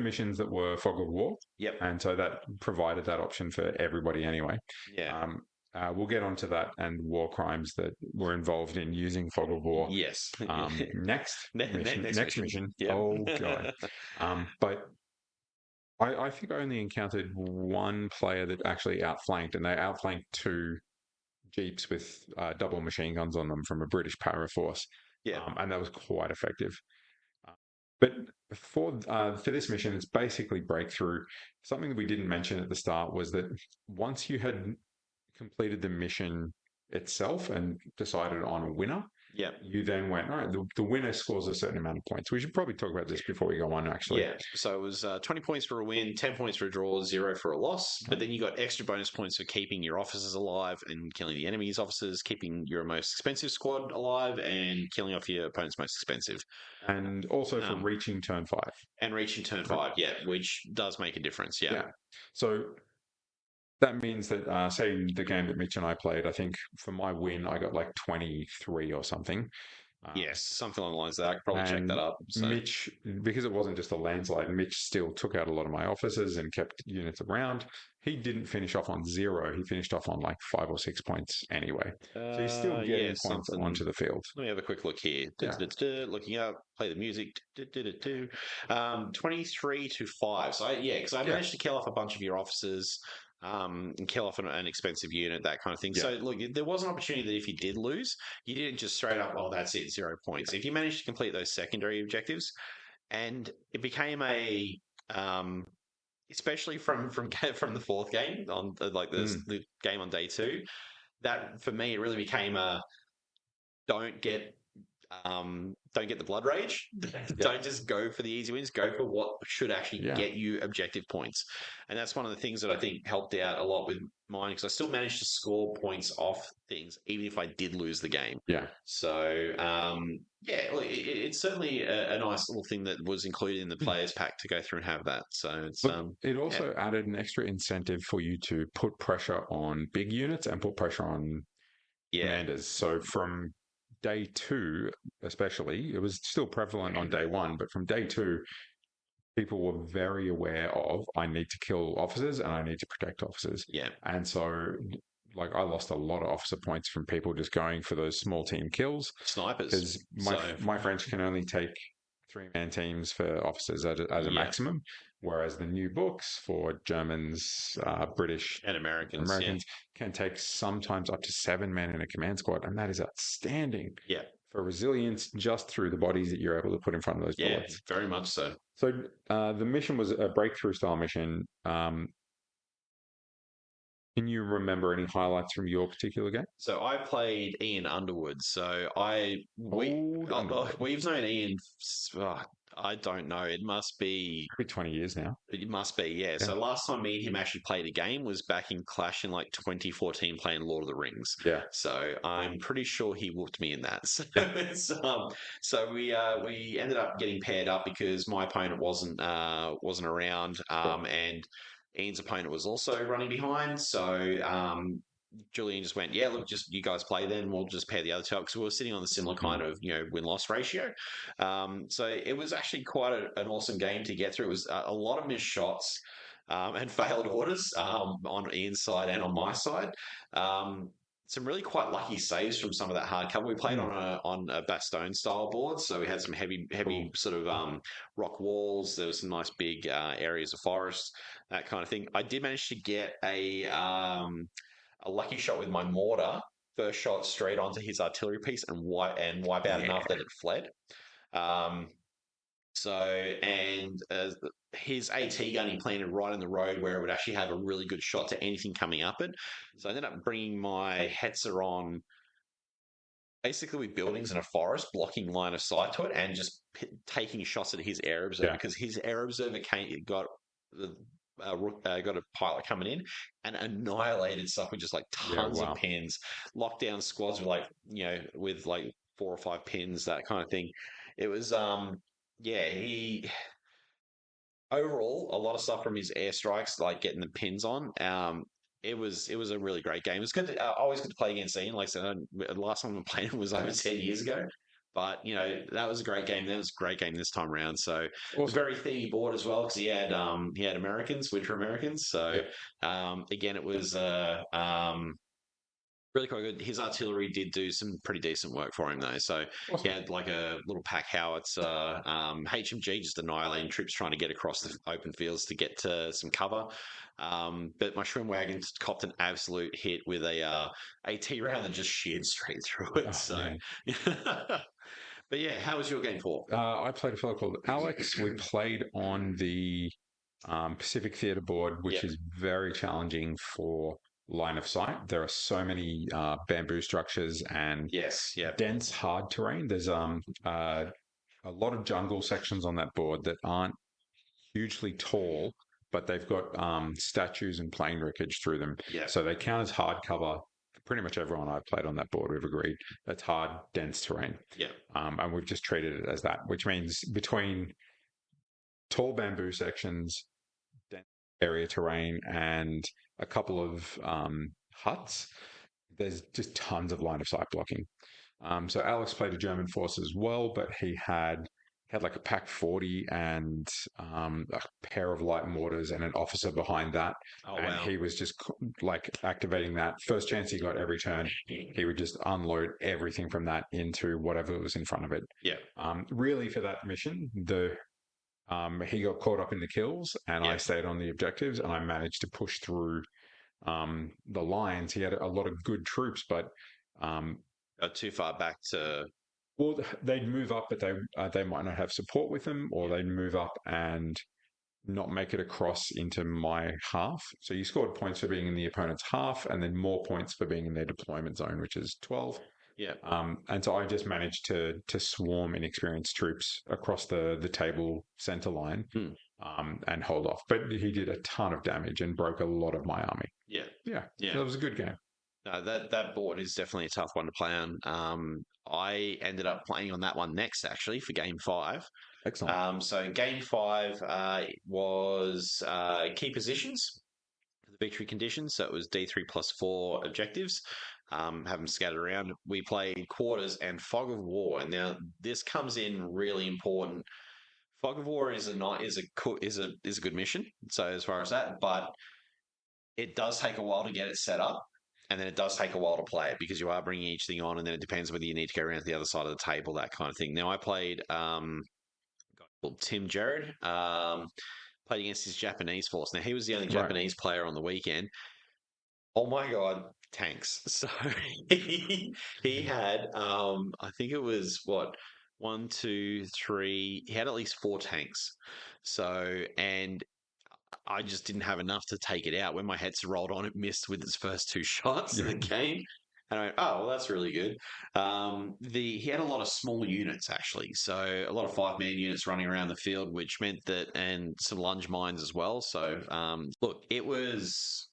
S1: missions that were Fog of War.
S2: Yep.
S1: And so that provided that option for everybody anyway.
S2: Yeah.
S1: We'll get onto that and war crimes that were involved in using Fog of War.
S2: Yes.
S1: Next mission.
S2: Yep.
S1: Oh god. But I think I only encountered 1 player that actually outflanked, and they outflanked 2 jeeps with double machine guns on them from a British para force.
S2: Yeah.
S1: And that was quite effective. But for this mission, it's basically breakthrough. Something that we didn't mention at the start was that once you had completed the mission itself and decided on a winner,
S2: Yeah.
S1: you then went, all right, the winner scores a certain amount of points. We should probably talk about this before we go on, actually.
S2: Yeah. So it was 20 points for a win, 10 points for a draw, 0 for a loss. But then you got extra bonus points for keeping your officers alive and killing the enemy's officers, keeping your most expensive squad alive, and killing off your opponent's most expensive.
S1: And also for reaching turn 5.
S2: And reaching turn 5, yeah, which does make a difference, yeah.
S1: So that means that, say, the game that Mitch and I played, I think for my win, I got like 23 or something.
S2: Yes, something along the lines of that. I could probably check that up.
S1: So. Mitch, because it wasn't just a landslide, Mitch still took out a lot of my officers and kept units around. He didn't finish off on 0. He finished off on like 5 or 6 points anyway. So he's still getting points onto the field.
S2: Let me have a quick look here. Looking up, play the music. 23 to 5. So, because I managed to kill off a bunch of your officers. And kill off an expensive unit, that kind of thing. Yeah. So, look, there was an opportunity that if you did lose, you didn't just straight up, oh, that's it, 0 points. If you managed to complete those secondary objectives, and it became a, especially from the fourth game on the game on day 2, that for me it really became a don't get the blood rage. Don't just go for the easy wins. Go for what should actually get you objective points. And that's one of the things that I think helped out a lot with mine, because I still managed to score points off things, even if I did lose the game.
S1: Yeah.
S2: So, it's certainly a nice little thing that was included in the players pack to go through and have that. So it's
S1: it also added an extra incentive for you to put pressure on big units and put pressure on commanders. So from day 2, especially, it was still prevalent on day 1, but from day 2, people were very aware of, I need to kill officers and I need to protect officers.
S2: Yeah.
S1: And so, like, I lost a lot of officer points from people just going for those small team kills.
S2: Snipers.
S1: Because my French can only take 3-man teams for officers as a maximum, whereas the new books for Germans, British
S2: and Americans
S1: can take sometimes up to 7 men in a command squad, and that is outstanding.
S2: Yeah.
S1: For resilience, just through the bodies that you're able to put in front of those bullets.
S2: Yeah, very much so.
S1: So the mission was a breakthrough style mission. Can you remember any highlights from your particular game?
S2: So I played Ian Underwood. So we've known Ian. I don't know. It must be
S1: probably 20 years now.
S2: It must be, yeah. So last time me and him actually played a game was back in Clash in like 2014, playing Lord of the Rings.
S1: Yeah.
S2: So I'm pretty sure he whooped me in that. So we ended up getting paired up because my opponent wasn't around, and Ian's opponent was also running behind. So Julian just went, look, just you guys play then. We'll just pair the other two up, because we were sitting on the similar kind of win-loss ratio. So it was actually quite an awesome game to get through. It was a lot of missed shots and failed orders on Ian's side and on my side. Some really quite lucky saves from some of that hard cover. We played on a Bastogne style board, so we had some heavy sort of rock walls. There was some nice big areas of forest, that kind of thing. I did manage to get a lucky shot with my mortar, first shot straight onto his artillery piece and wipe out enough that it fled. His AT gun he planted right in the road where it would actually have a really good shot to anything coming up it. So I ended up bringing my Hetzer on basically with buildings in a forest, blocking line of sight to it, and just taking shots at his air observer, because his air observer got a pilot coming in and annihilated stuff with just like tons of pins, locked down squads with like 4 or 5 pins, that kind of thing. It was he overall a lot of stuff from his airstrikes, like getting the pins on. It was a really great game. It was good. Always good to play against Ian. Like I said, last time I played was over 10 years ago. But, that was a great game. That was a great game this time around. So, awesome. Very themey board as well, because he had Americans, Winter Americans. So, again, it was really quite good. His artillery did do some pretty decent work for him, though. So, awesome. He had like a little pack howitzer, HMG, just annihilating troops trying to get across the open fields to get to some cover. But my Shrimp Wagon copped an absolute hit with a AT round that just sheared straight through it. But yeah, how was your game 4?
S1: I played a fellow called Alex. We played on the Pacific Theatre board, which is very challenging for line of sight. There are so many bamboo structures and dense, hard terrain. There's a lot of jungle sections on that board that aren't hugely tall, but they've got statues and plane wreckage through them.
S2: Yeah.
S1: So they count as hard cover. Pretty much everyone I've played on that board, we've agreed that's hard, dense terrain.
S2: Yeah.
S1: And we've just treated it as that, which means between tall bamboo sections, dense area terrain, and a couple of huts, there's just tons of line of sight blocking. So Alex played a German force as well, but he had like a pack 40 and a pair of light mortars and an officer behind that. And he was just like activating that. First chance he got every turn, he would just unload everything from that into whatever was in front of it.
S2: Yeah.
S1: Really, for that mission, he got caught up in the kills and I stayed on the objectives and I managed to push through the lines. He had a lot of good troops, but
S2: too far back to...
S1: Well, they'd move up, but they might not have support with them, or they'd move up and not make it across into my half. So you scored points for being in the opponent's half, and then more points for being in their deployment zone, which is 12.
S2: Yeah.
S1: And so I just managed to swarm inexperienced troops across the table center line and hold off. But he did a ton of damage and broke a lot of my army.
S2: Yeah.
S1: Yeah. So that was a good game.
S2: No, that board is definitely a tough one to play on. I ended up playing on that one next, actually, for game 5.
S1: Excellent.
S2: So game 5 was key positions, the victory conditions. So it was D3+4 objectives. Have them scattered around. We played quarters and fog of war, and now this comes in really important. Fog of war is a good mission. So as far as that, but it does take a while to get it set up. And then it does take a while to play it because you are bringing each thing on, and then it depends whether you need to go around to the other side of the table, that kind of thing. Now, I played a guy called Tim Jared, played against his Japanese force. Now, he was the only Japanese player on the weekend. Oh my God, tanks. So he had, I think it was, 1, 2, 3, he had at least 4 tanks. So, and I just didn't have enough to take it out. When my headset rolled on, it missed with its first 2 shots in the game. And I went, oh, well, that's really good. He had a lot of small units, actually. So a lot of 5-man units running around the field, which meant that, and some lunge mines as well. So, look, it was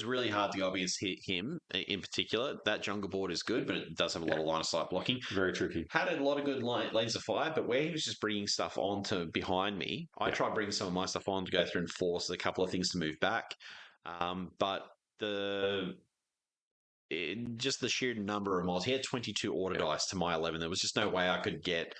S2: really hard to go up against him in particular. That jungle board is good, but it does have a lot of line of sight blocking.
S1: Very tricky.
S2: Had a lot of good lanes of fire, but where he was just bringing stuff on to behind me, I tried bringing some of my stuff on to go through and force a couple of things to move back. But just the sheer number of mods, he had 22 order dice to my 11. There was just no way I could get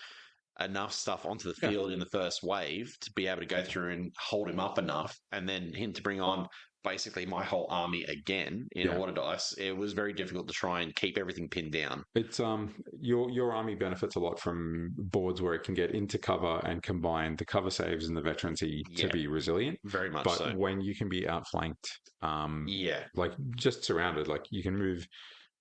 S2: enough stuff onto the field in the first wave to be able to go through and hold him up enough, and then him to bring on basically my whole army again in order dice. It was very difficult to try and keep everything pinned down.
S1: It's your army benefits a lot from boards where it can get into cover and combine the cover saves and the veterancy to be resilient.
S2: Very much
S1: but
S2: so.
S1: But when you can be outflanked, like just surrounded, like you can move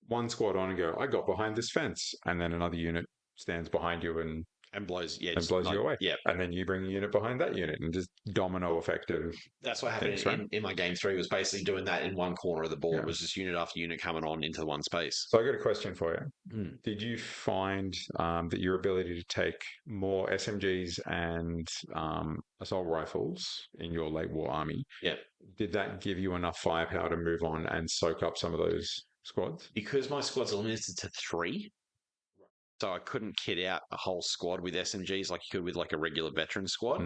S1: one squad on and go, I got behind this fence, and then another unit stands behind you and blows you away.
S2: Yeah.
S1: And then you bring a unit behind that unit and just domino effect of...
S2: That's what happened in my game 3, was basically doing that in one corner of the board. It was just unit after unit coming on into the one space.
S1: So I got a question for you. Did you find that your ability to take more SMGs and assault rifles in your late war army, did that give you enough firepower to move on and soak up some of those squads?
S2: Because my squads are limited to 3, so I couldn't kit out a whole squad with SMGs like you could with like a regular veteran squad.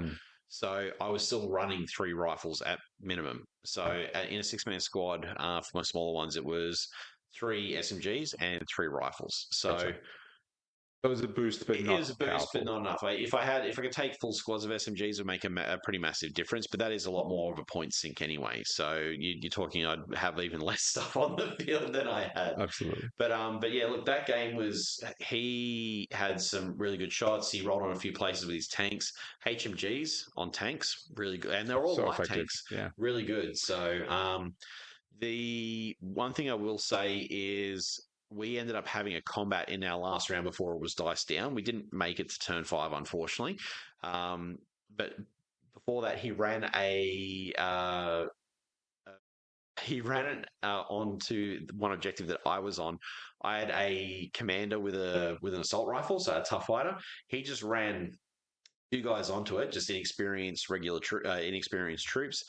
S2: So I was still running 3 rifles at minimum. So in a 6-man squad, for my smaller ones, it was 3 SMGs and 3 rifles. So
S1: it was a boost, but not powerful.
S2: But not enough. If I could take full squads of SMGs, it would make a pretty massive difference. But that is a lot more of a point sink anyway. So you're talking, I'd have even less stuff on the field than I had.
S1: Absolutely.
S2: But yeah, look, that game was, he had some really good shots. He rolled on a few places with his tanks. HMGs on tanks, really good, and they're all light tanks, really good. So the one thing I will say is, we ended up having a combat in our last round before it was diced down. We didn't make it to turn 5, unfortunately. But before that, he ran it onto one objective that I was on. I had a commander with an assault rifle, so a tough fighter. He just ran 2 guys onto it, just inexperienced troops.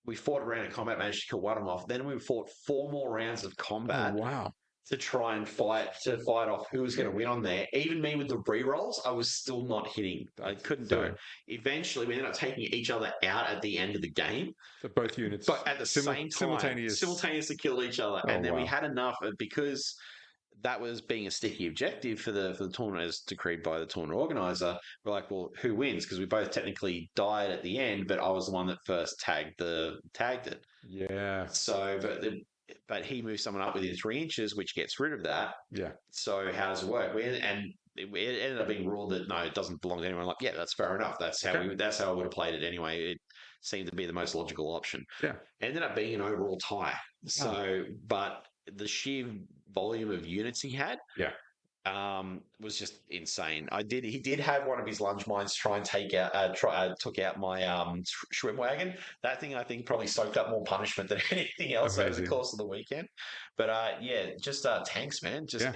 S2: We fought around in combat, managed to kill one of them off. Then we fought 4 more rounds of combat.
S1: Oh, wow.
S2: To try and fight off who was going to win on there. Even me with the re-rolls, I was still not hitting. I couldn't do it. Eventually, we ended up taking each other out at the end of the game.
S1: So both units,
S2: but at the same time, simultaneously killed each other. And then we had enough because that was being a sticky objective for the tournament as decreed by the tournament organizer. We're like, well, who wins? Because we both technically died at the end, but I was the one that first tagged it.
S1: Yeah.
S2: So, but he moves someone up within 3 inches, which gets rid of that.
S1: Yeah.
S2: So how does it work? It ended up being ruled that no, it doesn't belong to anyone. Like, yeah, that's fair enough. That's how I would have played it anyway. It seemed to be the most logical option.
S1: Yeah.
S2: Ended up being an overall tie. So, but the sheer volume of units he had, was just insane. He did have one of his lunge mines try and took out my shrimp wagon. That thing I think probably soaked up more punishment than anything else over the course of the weekend. But just tanks, man. Just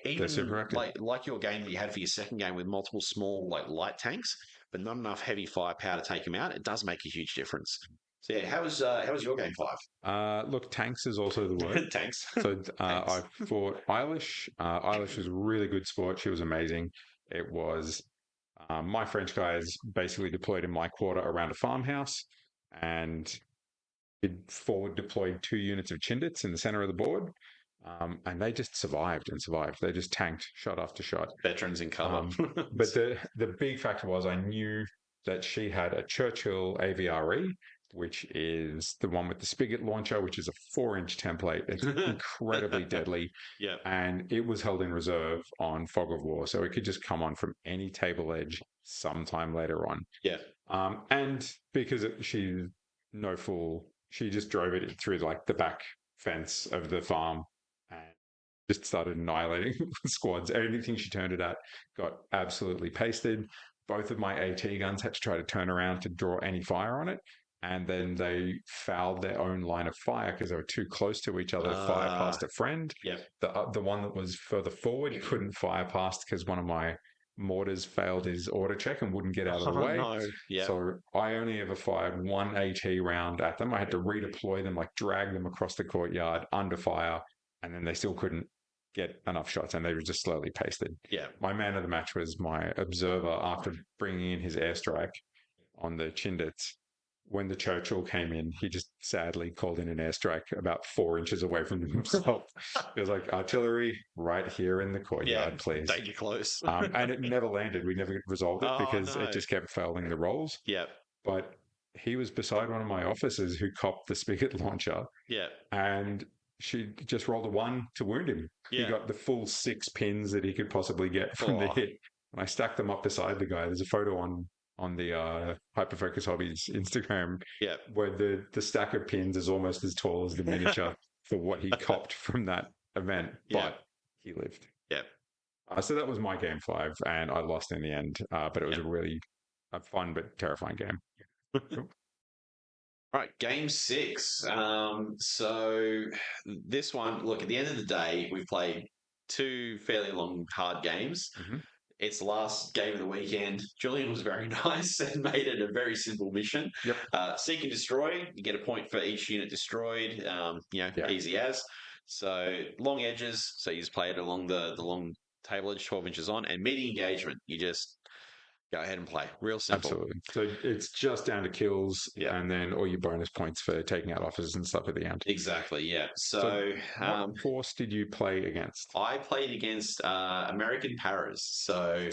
S2: even like your game that you had for your second game with multiple small light tanks, but not enough heavy firepower to take him out. It does make a huge difference. So yeah, how was your game 5?
S1: Look, tanks is also the word.
S2: Tanks.
S1: So I fought Eilish. Eilish was a really good sport. She was amazing. It was my French guys basically deployed in my quarter around a farmhouse, and it forward deployed 2 units of Chindits in the center of the board. And they just survived. They just tanked shot after shot.
S2: Veterans in cover.
S1: But the big factor was I knew that she had a Churchill AVRE, which is the one with the spigot launcher, which is a 4-inch template. It's incredibly deadly.
S2: Yeah.
S1: And it was held in reserve on Fog of War. So it could just come on from any table edge sometime later on.
S2: Yeah.
S1: And because she's no fool, she just drove it through the back fence of the farm and just started annihilating squads. Anything she turned it at got absolutely pasted. Both of my AT guns had to try to turn around to draw any fire on it. And then they fouled their own line of fire because they were too close to each other to fire past a friend.
S2: Yeah.
S1: The one that was further forward couldn't fire past because one of my mortars failed his auto check and wouldn't get out of the way.
S2: No. Yeah.
S1: So I only ever fired 1 AT round at them. I had to redeploy them, drag them across the courtyard under fire, and then they still couldn't get enough shots, and they were just slowly pasted.
S2: Yeah.
S1: My man of the match was my observer after bringing in his airstrike on the Chindits. When the Churchill came in, he just sadly called in an airstrike about 4 inches away from himself. It was like, artillery right here in the courtyard, please.
S2: Take you close.
S1: And it never landed. We never resolved it because it just kept failing the rolls.
S2: Yeah.
S1: But he was beside one of my officers who copped the spigot launcher.
S2: Yeah.
S1: And she just rolled a 1 to wound him.
S2: Yeah.
S1: He got the full 6 pins that he could possibly get from the hit. And I stacked them up beside the guy. There's a photo on the Hyperfocus Hobbies Instagram, where the stack of pins is almost as tall as the miniature for what he copped from that event, but he lived.
S2: Yeah.
S1: So that was my game 5, and I lost in the end, but it was a really fun but terrifying game.
S2: Right, game 6. So this one, look, at the end of the day, we've played 2 fairly long, hard games.
S1: Mm-hmm.
S2: It's the last game of the weekend. Julian was very nice and made it a very simple mission.
S1: Yep.
S2: Seek and destroy. You get a point for each unit destroyed. Easy as. So long edges. So you just play it along the long table edge, 12 inches on. And meeting engagement. You just go ahead and play. Real simple.
S1: Absolutely. So it's just down to kills and then all your bonus points for taking out officers and stuff at the end.
S2: Exactly, yeah. So
S1: what force did you play against?
S2: I played against American Paras. So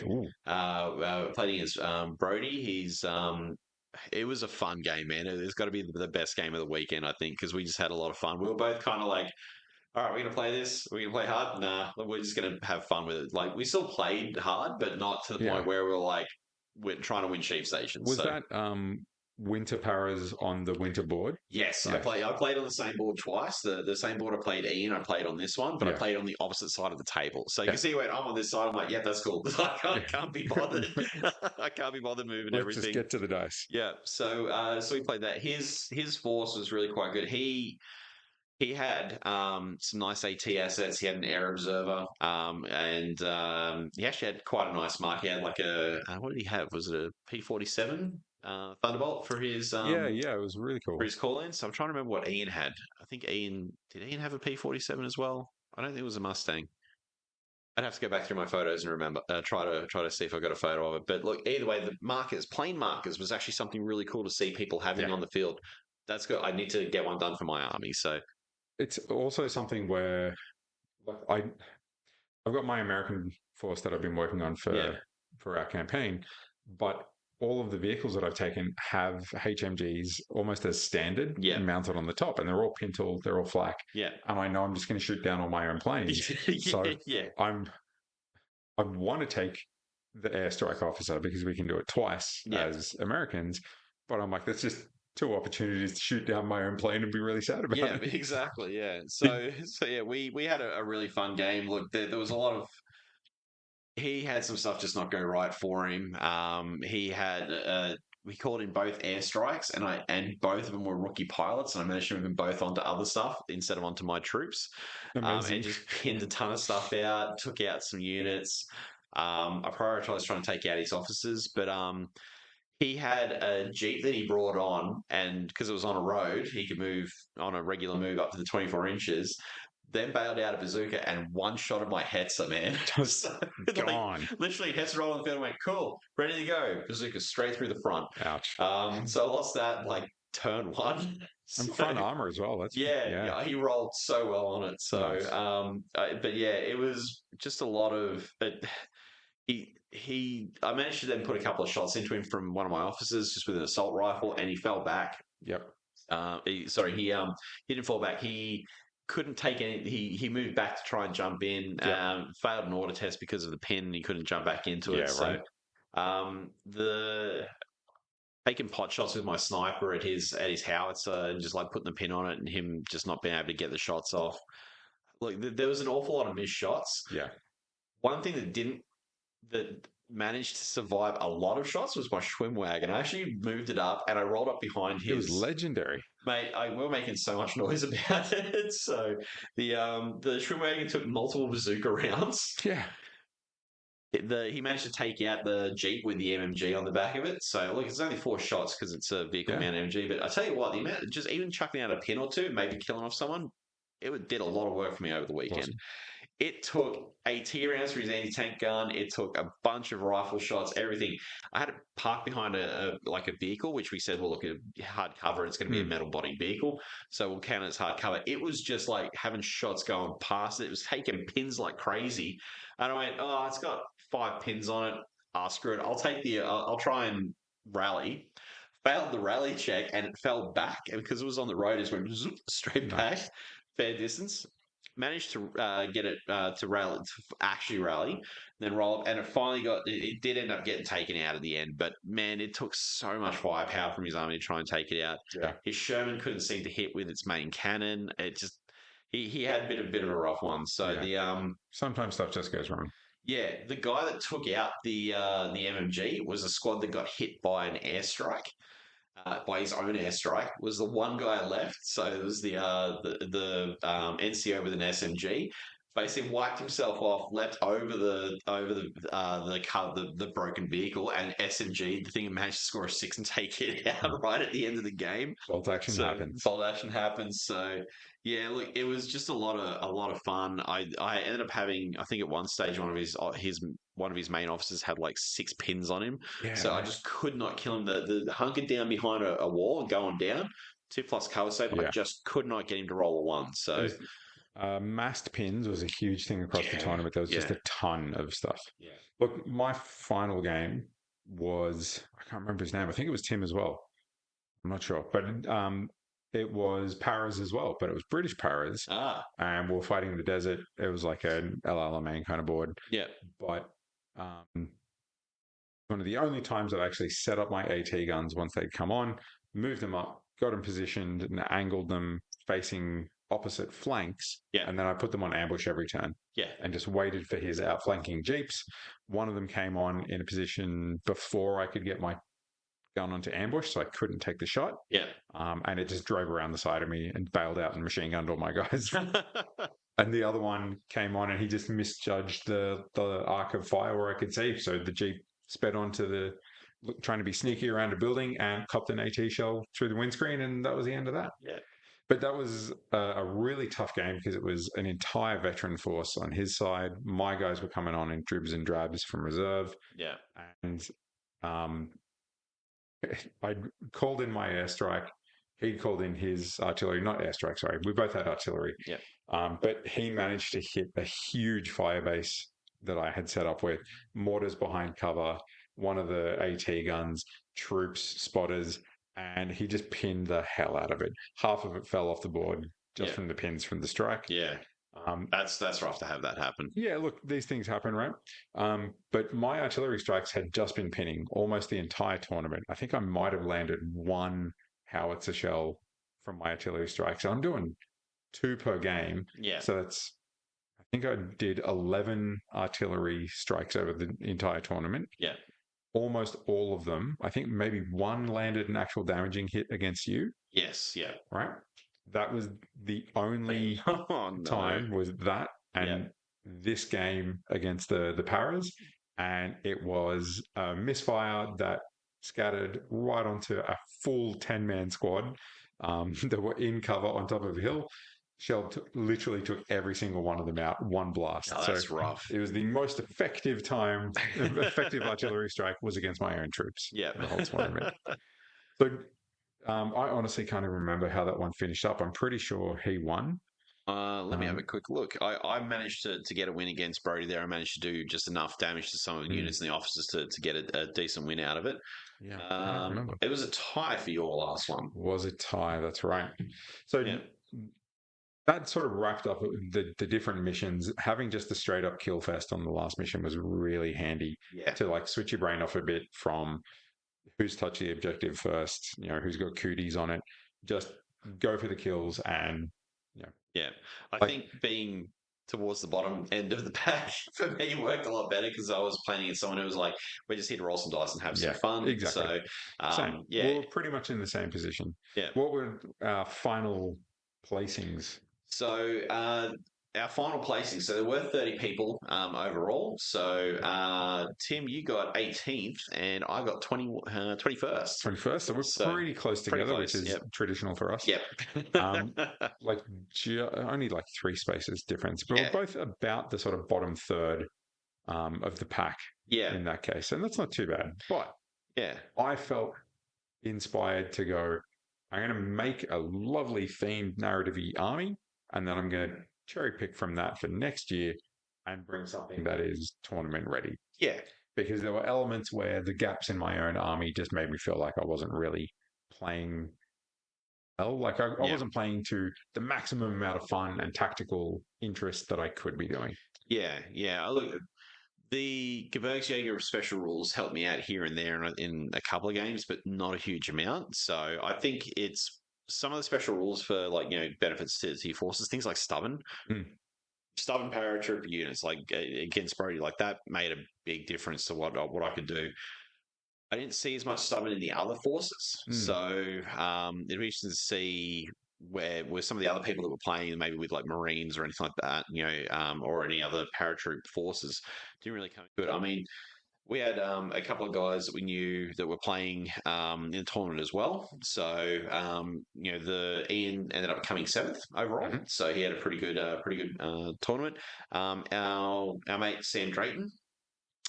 S2: played against Brody. It was a fun game, man. It's got to be the best game of the weekend, I think, because we just had a lot of fun. We were both kind of like, all right, we're going to play this. We're going to play hard. Nah, we're just going to have fun with it. We still played hard, but not to the point where we're trying to win sheep stations.
S1: Was that winter paras on the winter board?
S2: Yes,
S1: Yeah.
S2: I played on the same board twice. The same board I played Ian, I played on this one, but I
S1: Yeah.
S2: played on the opposite side of the table. So you
S1: Yeah.
S2: can see where I'm on this side. I'm like, yeah, that's cool. I can't be bothered. I can't be bothered moving
S1: Let's
S2: everything.
S1: just get to the dice.
S2: Yeah. So we played that. His force was really quite good. He had some nice AT assets. He had an air observer, and he actually had quite a nice mark. He had like a what did he have? Was it a P-47 Thunderbolt for his?
S1: Yeah, it was really cool
S2: for his call-in. So I'm trying to remember what Ian had. I think did Ian have a P-47 as well? I don't think it was a Mustang. I'd have to go back through my photos and remember. Try to see if I got a photo of it. But look, either way, the markers, plain markers, was actually something really cool to see people having on the field. That's good. I need to get one done for my army. So.
S1: It's also something where I've got my American force that I've been working on for our campaign, but all of the vehicles that I've taken have HMGs almost as standard mounted on the top, and they're all pintle, they're all flak.
S2: Yeah.
S1: And I know I'm just going to shoot down all my own planes. So I want to take the airstrike officer because we can do it twice as Americans, but I'm like, that's just 2 opportunities to shoot down my own plane and be really sad about it.
S2: Yeah, exactly. Yeah. So yeah, we had a really fun game. Look, there was a lot of. He had some stuff just not go right for him. He had we called in both airstrikes, and both of them were rookie pilots, and I managed to move them both onto other stuff instead of onto my troops, and just pinned a ton of stuff out. Took out some units. I prioritized trying to take out his officers, but he had a Jeep that he brought on, and because it was on a road, he could move on a regular move up to the 24 inches. Then bailed out a bazooka and one shot of my Hetzer, man.
S1: So, gone.
S2: Literally, Hetzer rolled on the field and went, cool, ready to go. Bazooka straight through the front.
S1: Ouch.
S2: So I lost that turn 1.
S1: And front armor as well.
S2: Yeah, he rolled so well on it. So, nice. But yeah, it was just a lot of. I managed to then put a couple of shots into him from one of my officers just with an assault rifle, and he fell back.
S1: Yep.
S2: He didn't fall back. He couldn't take any. He moved back to try and jump in. Failed an order test because of the pin. And he couldn't jump back into it.
S1: Right.
S2: So taking pot shots with my sniper at his howitzer and just putting the pin on it, and him just not being able to get the shots off. Look, there was an awful lot of missed shots.
S1: Yeah. One
S2: thing that managed to survive a lot of shots was my Schwimmwagon. I actually moved it up and I rolled up behind his.
S1: It was legendary.
S2: Mate, we were making so much noise about it. So the Schwimmwagon took multiple bazooka rounds.
S1: Yeah.
S2: He managed to take out the Jeep with the MMG on the back of it. So look, it's only 4 shots because it's a vehicle mount MG. But I tell you what, the amount, just even chucking out a pin or two, maybe killing off someone, did a lot of work for me over the weekend.
S1: Awesome.
S2: It took AT rounds for his anti-tank gun. It took a bunch of rifle shots, everything. I had to park behind a vehicle, which we said, well, look, hard cover. It's going to be a metal body vehicle, so we'll count it as hard cover. It was just like having shots going past it. It was taking pins like crazy. And I went, oh, it's got 5 pins on it. Screw it. I'll try and rally. Failed the rally check, and it fell back. And because it was on the road, it went straight back, fair distance. Managed to get it to actually rally, then roll up, and it did end up getting taken out at the end. But man, it took so much firepower from his army to try and take it out.
S1: Yeah.
S2: His Sherman couldn't seem to hit with its main cannon. It just he had a bit of a rough one. So
S1: sometimes stuff just goes wrong.
S2: Yeah, the guy that took out the MMG was a squad that got hit by an airstrike. By his own airstrike, was the one guy left. So it was the NCO with an SMG. Basically wiped himself off, leapt over the broken vehicle, and SMG. The thing managed to score a 6 and take it out right at the end of the game.
S1: Bolt action happens.
S2: So yeah, look, it was just a lot of fun. I ended up having, I think at one stage, one of his main officers had 6 pins on him. Yeah, so I just could not kill him. The hunkered down behind a wall and going down 2+ cover save. I just could not get him to roll a 1. So.
S1: Masked pins was a huge thing across the tournament. There was just a ton of stuff. Yeah. Look, my final game was, I can't remember his name. I think it was Tim as well. I'm not sure. But it was Paras as well. But it was British Paras. And we were fighting in the desert. It was like an LLMA kind of board.
S2: Yeah.
S1: But One of the only times I've actually set up my AT guns once they'd come on, moved them up, got them positioned, and angled them facing opposite flanks.
S2: Yeah.
S1: And then I put them on ambush every turn.
S2: Yeah.
S1: And just waited for his outflanking jeeps. One of them came on in a position before I could get my gun onto ambush, so I couldn't take the shot.
S2: Yeah.
S1: And it just drove around the side of me and bailed out and machine gunned all my guys. And the other one came on and he just misjudged the arc of fire where I could see. So the Jeep sped onto trying to be sneaky around a building and copped an AT shell through the windscreen, and that was the end of that.
S2: Yeah.
S1: But that was a really tough game because it was an entire veteran force on his side. My guys were coming on in dribs and drabs from reserve.
S2: Yeah.
S1: And I called in my airstrike. He called in his artillery, not airstrike, sorry. We both had artillery.
S2: Yeah.
S1: But he managed to hit a huge firebase that I had set up with mortars behind cover, one of the AT guns, troops, spotters, and he just pinned the hell out of it. Half of it fell off the board just from the pins from the strike.
S2: Yeah. That's rough to have that happen.
S1: Yeah, look, these things happen, right? But my artillery strikes had just been pinning almost the entire tournament. I think I might have landed one howitzer shell from my artillery strikes. So I'm doing 2 per game.
S2: Yeah.
S1: So I think I did 11 artillery strikes over the entire tournament.
S2: Yeah.
S1: Almost all of them. I think maybe one landed an actual damaging hit against you.
S2: Yes. Yeah.
S1: Right. That was the only time was that. And this game against the Paras. And it was a misfire that scattered right onto a full 10-man squad that were in cover on top of a hill. Shell literally took every single one of them out, one blast.
S2: Oh, that's rough.
S1: It was the most effective artillery strike was against my own troops.
S2: Yeah.
S1: The whole tournament. So I honestly can't even remember how that one finished up. I'm pretty sure he won.
S2: Let me have a quick look. I managed to get a win against Brody there. I managed to do just enough damage to some of the units and the officers to get a decent win out of it.
S1: Yeah, I remember.
S2: It was a tie for your last one.
S1: Was a tie, that's right. So that sort of wrapped up the different missions. Having just a straight up kill fest on the last mission was really handy to like switch your brain off a bit from who's touched the objective first, who's got cooties on it. Just go for the kills and
S2: Yeah. I think being towards the bottom end of the pack for me worked a lot better because I was playing as someone who was like, we're just here to roll some dice and have some fun.
S1: Exactly.
S2: So,
S1: same. We're pretty much in the same position.
S2: Yeah.
S1: What were our final placings?
S2: So, our final placing, so there were 30 people overall. So, Tim, you got 18th and I got 21st.
S1: 21st, so we're pretty close together, which is traditional for us.
S2: Yep.
S1: Only like 3 spaces difference, but we're both about the sort of bottom third of the pack in that case. And that's not too bad. But I felt inspired to go, I'm going to make a lovely themed narrative-y army, and then I'm going to cherry pick from that for next year and bring something that is tournament ready.
S2: Yeah.
S1: Because there were elements where the gaps in my own army just made me feel like I wasn't really playing well. Like I wasn't playing to the maximum amount of fun and tactical interest that I could be doing.
S2: Yeah, yeah. Look, the Gebirgsjäger special rules helped me out here and there in a couple of games, but not a huge amount. So I think it's some of the special rules for benefits to your forces, things like stubborn. Stubborn paratrooper units, like against Brody, like that made a big difference to what I could do. I didn't see as much stubborn in the other forces, so it'd be interesting to see where some of the other people that were playing, maybe with like Marines or anything like that, or any other paratroop forces, didn't really come good. I mean, we had a couple of guys that we knew that were playing in the tournament as well. So, the Ian ended up coming 7th overall. So he had a pretty good tournament. Our mate Sam Drayton,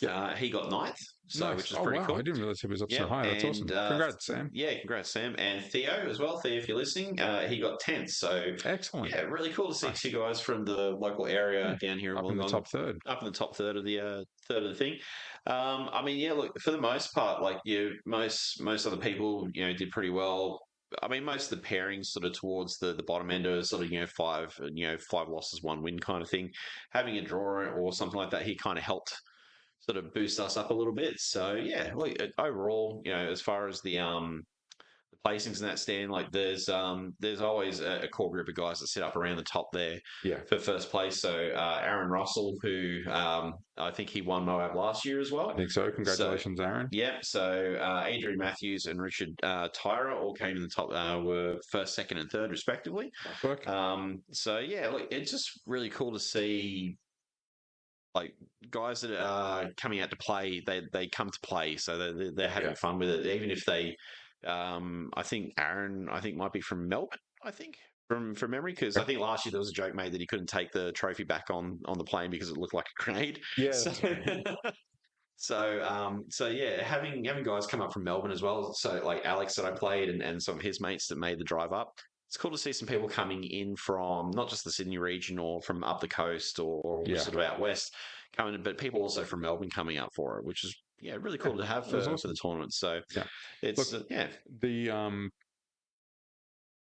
S2: he got 9th. So,
S1: nice.
S2: Which is pretty cool.
S1: I didn't realize he was up so high. That's awesome. Congrats, Sam.
S2: Yeah, congrats, Sam. And Theo as well. Theo, if you're listening, he got 10th. So
S1: excellent.
S2: Yeah, really cool to see 2 guys from the local area down here
S1: up in the top third.
S2: Up in the top third of the thing. I mean, look, for the most part, like most other people, did pretty well. I mean, most of the pairings sort of towards the bottom end are sort of 5 losses, 1 win kind of thing. Having a draw or something like that, he kind of helped sort of boost us up a little bit. So yeah, look, overall, as far as the placings in that stand, like there's always a core group of guys that sit up around the top there
S1: Yeah,
S2: for first place. So Aaron Russell, who I think he won Moab last year as
S1: I
S2: well.
S1: think so.
S2: So
S1: Congratulations, Aaron.
S2: yeah, so Adrian Matthews and Richard Tyra all came in the top, were first, second, and third respectively.
S1: Nice work.
S2: So yeah, look, it's just really cool to see like guys that are coming out to play. They come to play, so they're having fun with it, even if they. I think Aaron, might be from Melbourne. I think from memory, because I think last year there was a joke made that he couldn't take the trophy back on the plane because it looked like a grenade.
S1: Yeah.
S2: So, so yeah, having guys come up from Melbourne as well. So like Alex that I played and some of his mates that made the drive up. It's cool to see some people coming in from not just the Sydney region or from up the coast or sort of out west coming, but people also from Melbourne coming up for it, which is really cool to have for the tournament. So it's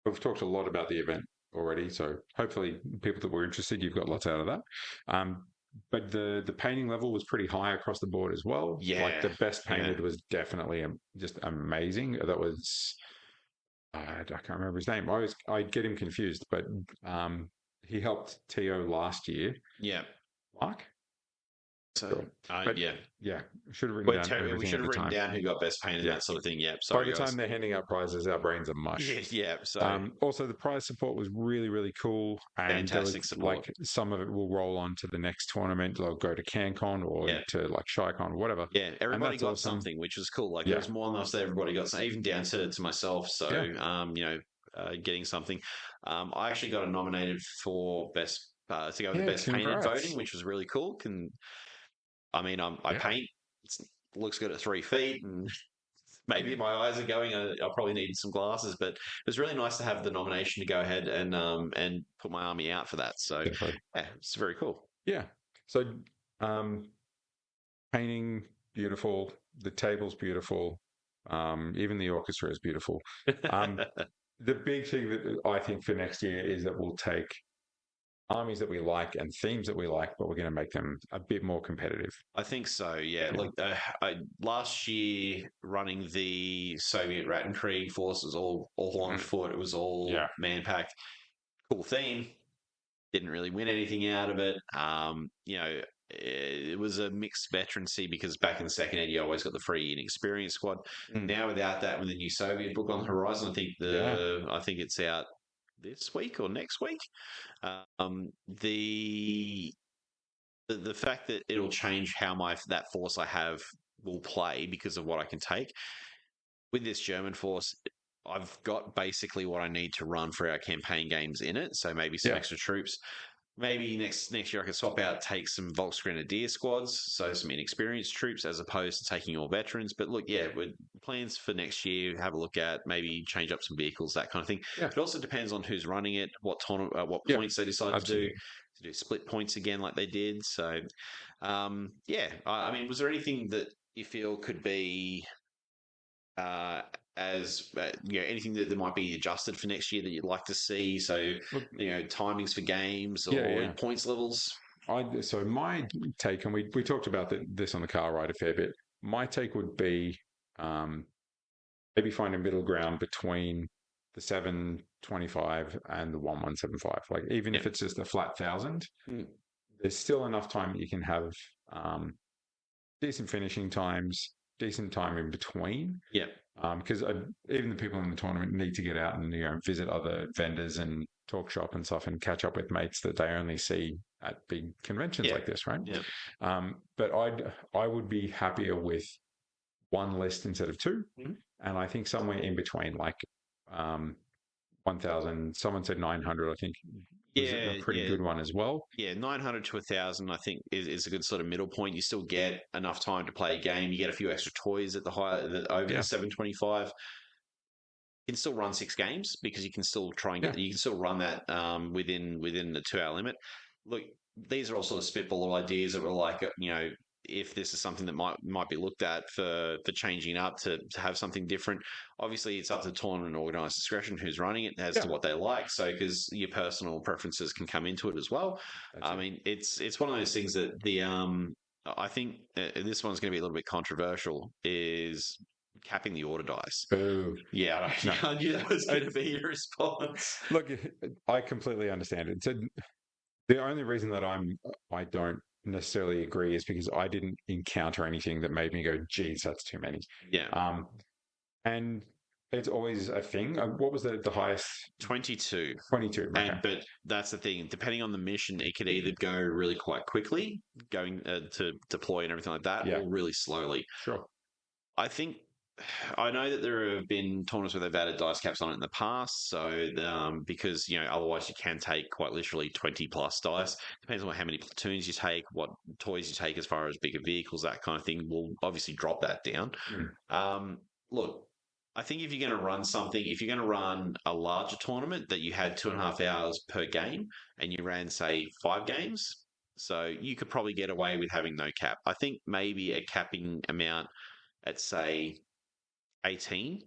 S1: we've talked a lot about the event already, so hopefully people that were interested, you've got lots out of that. But the painting level was pretty high across the board as well.
S2: Yeah,
S1: like the best painted was definitely just amazing. That was. I can't remember his name. I get him confused, but he helped Tio last year.
S2: Yeah,
S1: Mark.
S2: So
S1: should have written down.
S2: We should have written down who got best painted, that sort of thing. Yeah. Sorry,
S1: by the time they're handing out prizes, our brains are mush.
S2: Yeah. So
S1: also the prize support was really, really cool, and
S2: fantastic support.
S1: Like some of it will roll on to the next tournament. They'll go to CanCon or to like ShyCon or whatever.
S2: Yeah, everybody got something, which was cool. Like there was more than us that everybody got something, even down to myself. So getting something. I actually got nominated for best to go with the best painted voting, which was really cool. I paint. It looks good at 3 feet, and maybe my eyes are going. I probably need some glasses, but it was really nice to have the nomination to go ahead and put my army out for that. So it's very cool.
S1: Yeah. So painting beautiful. The table's beautiful. Even the orchestra is beautiful. The big thing that I think for next year is that we'll take armies that we like and themes that we like, but we're going to make them a bit more competitive.
S2: I think so, yeah. Like last year, running the Soviet Rattenkrieg forces all on foot. It was all man-packed. Cool theme. Didn't really win anything out of it. It was a mixed veterancy because back in the second ed, you always got the free inexperienced squad. Now without that, with the new Soviet book on the horizon, I think it's out this week or next week. The fact that it'll change how that force I have will play because of what I can take with this German force. I've got basically what I need to run for our campaign games in it. So maybe some extra troops. Maybe next year I could swap out, take some Volksgrenadier squads, so some inexperienced troops as opposed to taking all veterans. But look, with plans for next year, have a look at maybe change up some vehicles, that kind of thing. Yeah. It also depends on who's running it, what points they decide to do split points again like they did. So, was there anything that you feel could be anything that might be adjusted for next year that you'd like to see? So, timings for games or points levels.
S1: So my take, and we talked about this on the car ride a fair bit. My take would be maybe find a middle ground between the 725 and the 1175. Like even if it's just a flat 1,000, there's still enough time that you can have decent finishing times, decent time in between.
S2: Yeah.
S1: Because even the people in the tournament need to get out and visit other vendors and talk shop and stuff and catch up with mates that they only see at big conventions like this, right?
S2: Yeah.
S1: But I would be happier with one list instead of two, and I think somewhere in between, like 1,000. Someone said 900. I think. Was a pretty good one as well.
S2: Yeah, 900 to 1,000, I think, is a good sort of middle point. You still get enough time to play a game. You get a few extra toys at the over the 725. You can still run 6 games because you can still try and you can still run that within the 2-hour limit. Look, these are all sort of spitball ideas that were like, if this is something that might be looked at for changing up to have something different. Obviously, it's up to the tournament organised discretion who's running it as to what they like. So, because your personal preferences can come into it as well. I mean, it's one of those things that I think this one's going to be a little bit controversial, is capping the order dice.
S1: Boo.
S2: Yeah, I knew that was going to be your response.
S1: Look, I completely understand it. So the only reason that I don't necessarily agree is because I didn't encounter anything that made me go, geez, that's too many.
S2: Yeah.
S1: And it's always a thing. What was the highest?
S2: 22.
S1: 22. Okay.
S2: But that's the thing. Depending on the mission, it could either go really quite quickly, going to deploy and everything like that, or really slowly.
S1: Sure.
S2: I know that there have been tournaments where they've added dice caps on it in the past. So, because, otherwise you can take quite literally 20 plus dice. Depends on how many platoons you take, what toys you take as far as bigger vehicles, that kind of thing will obviously drop that down. Look, I think if you're going to run something, if you're going to run a larger tournament that you had 2.5 hours per game and you ran, say, 5 games, so you could probably get away with having no cap. I think maybe a capping amount at, say, 18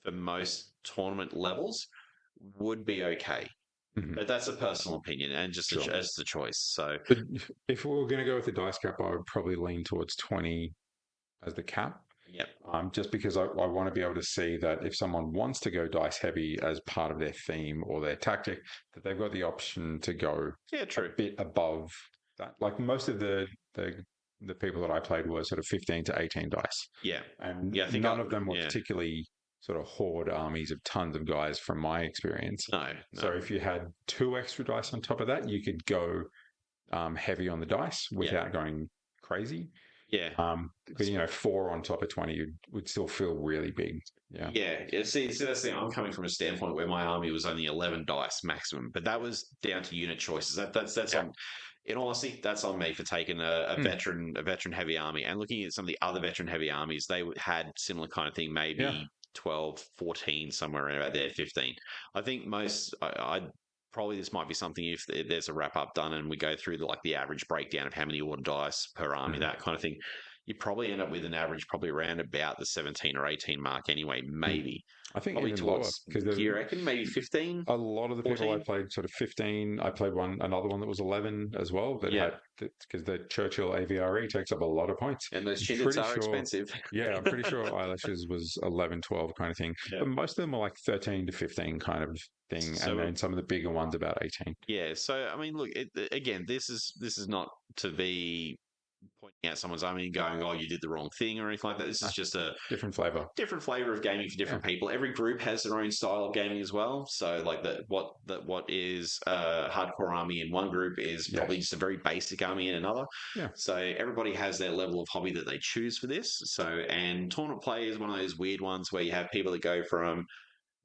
S2: for most tournament levels would be okay. But that's a personal opinion and just a choice. So,
S1: but if we were going to go with the dice cap, I would probably lean towards 20 as the cap.
S2: Yep.
S1: Just because I want to be able to see that if someone wants to go dice heavy as part of their theme or their tactic, that they've got the option to go a bit above that. Like most of the people that I played were sort of 15 to 18 dice.
S2: Yeah.
S1: And I think none of them were particularly sort of horde armies of tons of guys from my experience.
S2: No.
S1: So if you had 2 extra dice on top of that, you could go heavy on the dice without going crazy.
S2: Yeah.
S1: But 4 on top of 20 would still feel really big. Yeah.
S2: Yeah. See, that's the thing. I'm coming from a standpoint where my army was only 11 dice maximum, but that was down to unit choices. That's on. In all honesty, that's on me for taking a veteran heavy army and looking at some of the other veteran heavy armies. They had similar kind of thing, maybe 12, 14, somewhere around there, 15. I think I'd probably this might be something if there's a wrap up done and we go through the average breakdown of how many order dice per army, that kind of thing. You probably end up with an average probably around about the 17 or 18 mark anyway, maybe.
S1: I think
S2: probably
S1: even lower.
S2: Do you reckon maybe 15?
S1: A lot of the 14? People I played sort of 15. I played another one that was 11 as well. Because the Churchill AVRE takes up a lot of points.
S2: And those chintits are expensive.
S1: Yeah, I'm pretty sure Eyelashes was 11, 12 kind of thing. Yep. But most of them were like 13 to 15 kind of thing. And then some of the bigger ones about 18.
S2: Yeah. So, I mean, look, again, this is not to be pointing out someone's army and going, oh, you did the wrong thing or anything like that. This is just a
S1: different flavor
S2: of gaming for different people. Every group has their own style of gaming as well. So like what is a hardcore army in one group is probably just a very basic army in another.
S1: Yeah.
S2: So everybody has their level of hobby that they choose for this. So, and tournament play is one of those weird ones where you have people that go from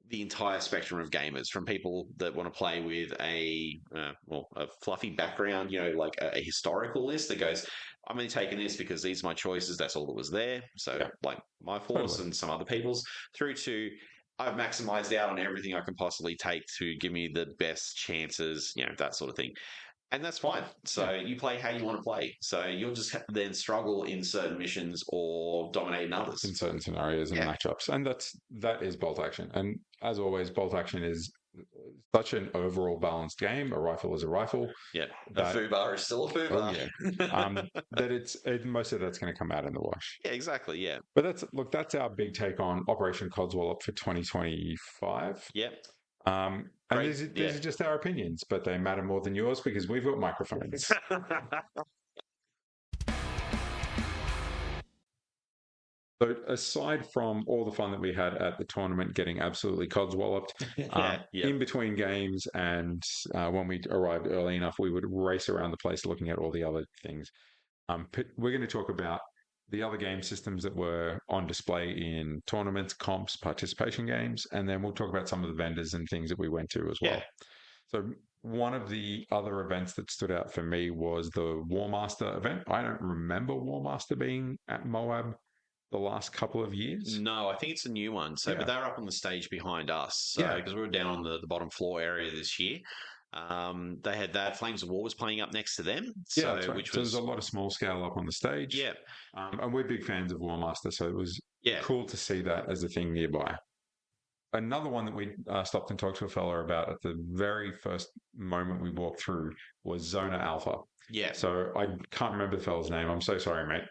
S2: the entire spectrum of gamers, from people that want to play with a fluffy background, like a historical list that goes, I'm only taking this because these are my choices. That's all that was there. So like my force and some other people's, through to I've maximized out on everything I can possibly take to give me the best chances, that sort of thing. And that's fine. So you play how you want to play. So you'll just then struggle in certain missions or dominate in others.
S1: In certain scenarios and matchups. And that is bolt action. And as always, bolt action is such an overall balanced game. A rifle is a rifle.
S2: Yeah. A foobar is still a foobar.
S1: That most of that's going to come out in the wash.
S2: Yeah, exactly. Yeah.
S1: But that's our big take on Operation Codswallop for 2025.
S2: Yep.
S1: And these are just our opinions, but they matter more than yours because we've got microphones. So aside from all the fun that we had at the tournament, getting absolutely codswalloped, in between games and when we arrived early enough, we would race around the place looking at all the other things. We're going to talk about the other game systems that were on display in tournaments, comps, participation games, and then we'll talk about some of the vendors and things that we went to as well. Yeah. So one of the other events that stood out for me was the War Master event. I don't remember War Master being at MOAB the last couple of years.
S2: No, I think it's a new one. So, but they're up on the stage behind us. So, because we were down on the bottom floor area this year. They had that. Flames of War was playing up next to them. So,
S1: that's right. So there's a lot of small scale up on the stage.
S2: Yeah.
S1: And we're big fans of War Master, so it was cool to see that as a thing nearby. another one that we stopped and talked to a fella about at the very first moment we walked through was Zona Alpha.
S2: Yeah.
S1: So I can't remember the fella's name. I'm so sorry, mate.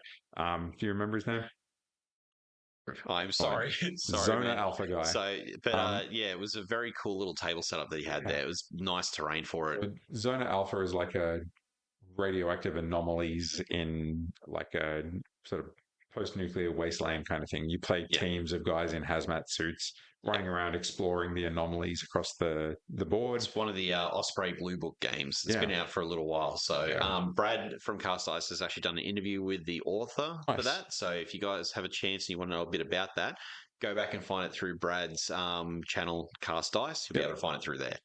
S1: Do you remember his name?
S2: I'm sorry. Sorry,
S1: Zona
S2: man.
S1: Alpha guy.
S2: So, but yeah, it was a very cool little table setup that he had there. It was nice terrain for it.
S1: Zona Alpha is like a radioactive anomalies in like a sort of post-nuclear wasteland kind of thing. You play teams of guys in hazmat suits running around exploring the anomalies across the board.
S2: It's one of the Osprey Blue Book games. It's been out for a little while. So Brad from Cast Ice has actually done an interview with the author for that. So if you guys have a chance and you want to know a bit about that, go back and find it through Brad's channel, Cast Ice. You'll be able to find it through there.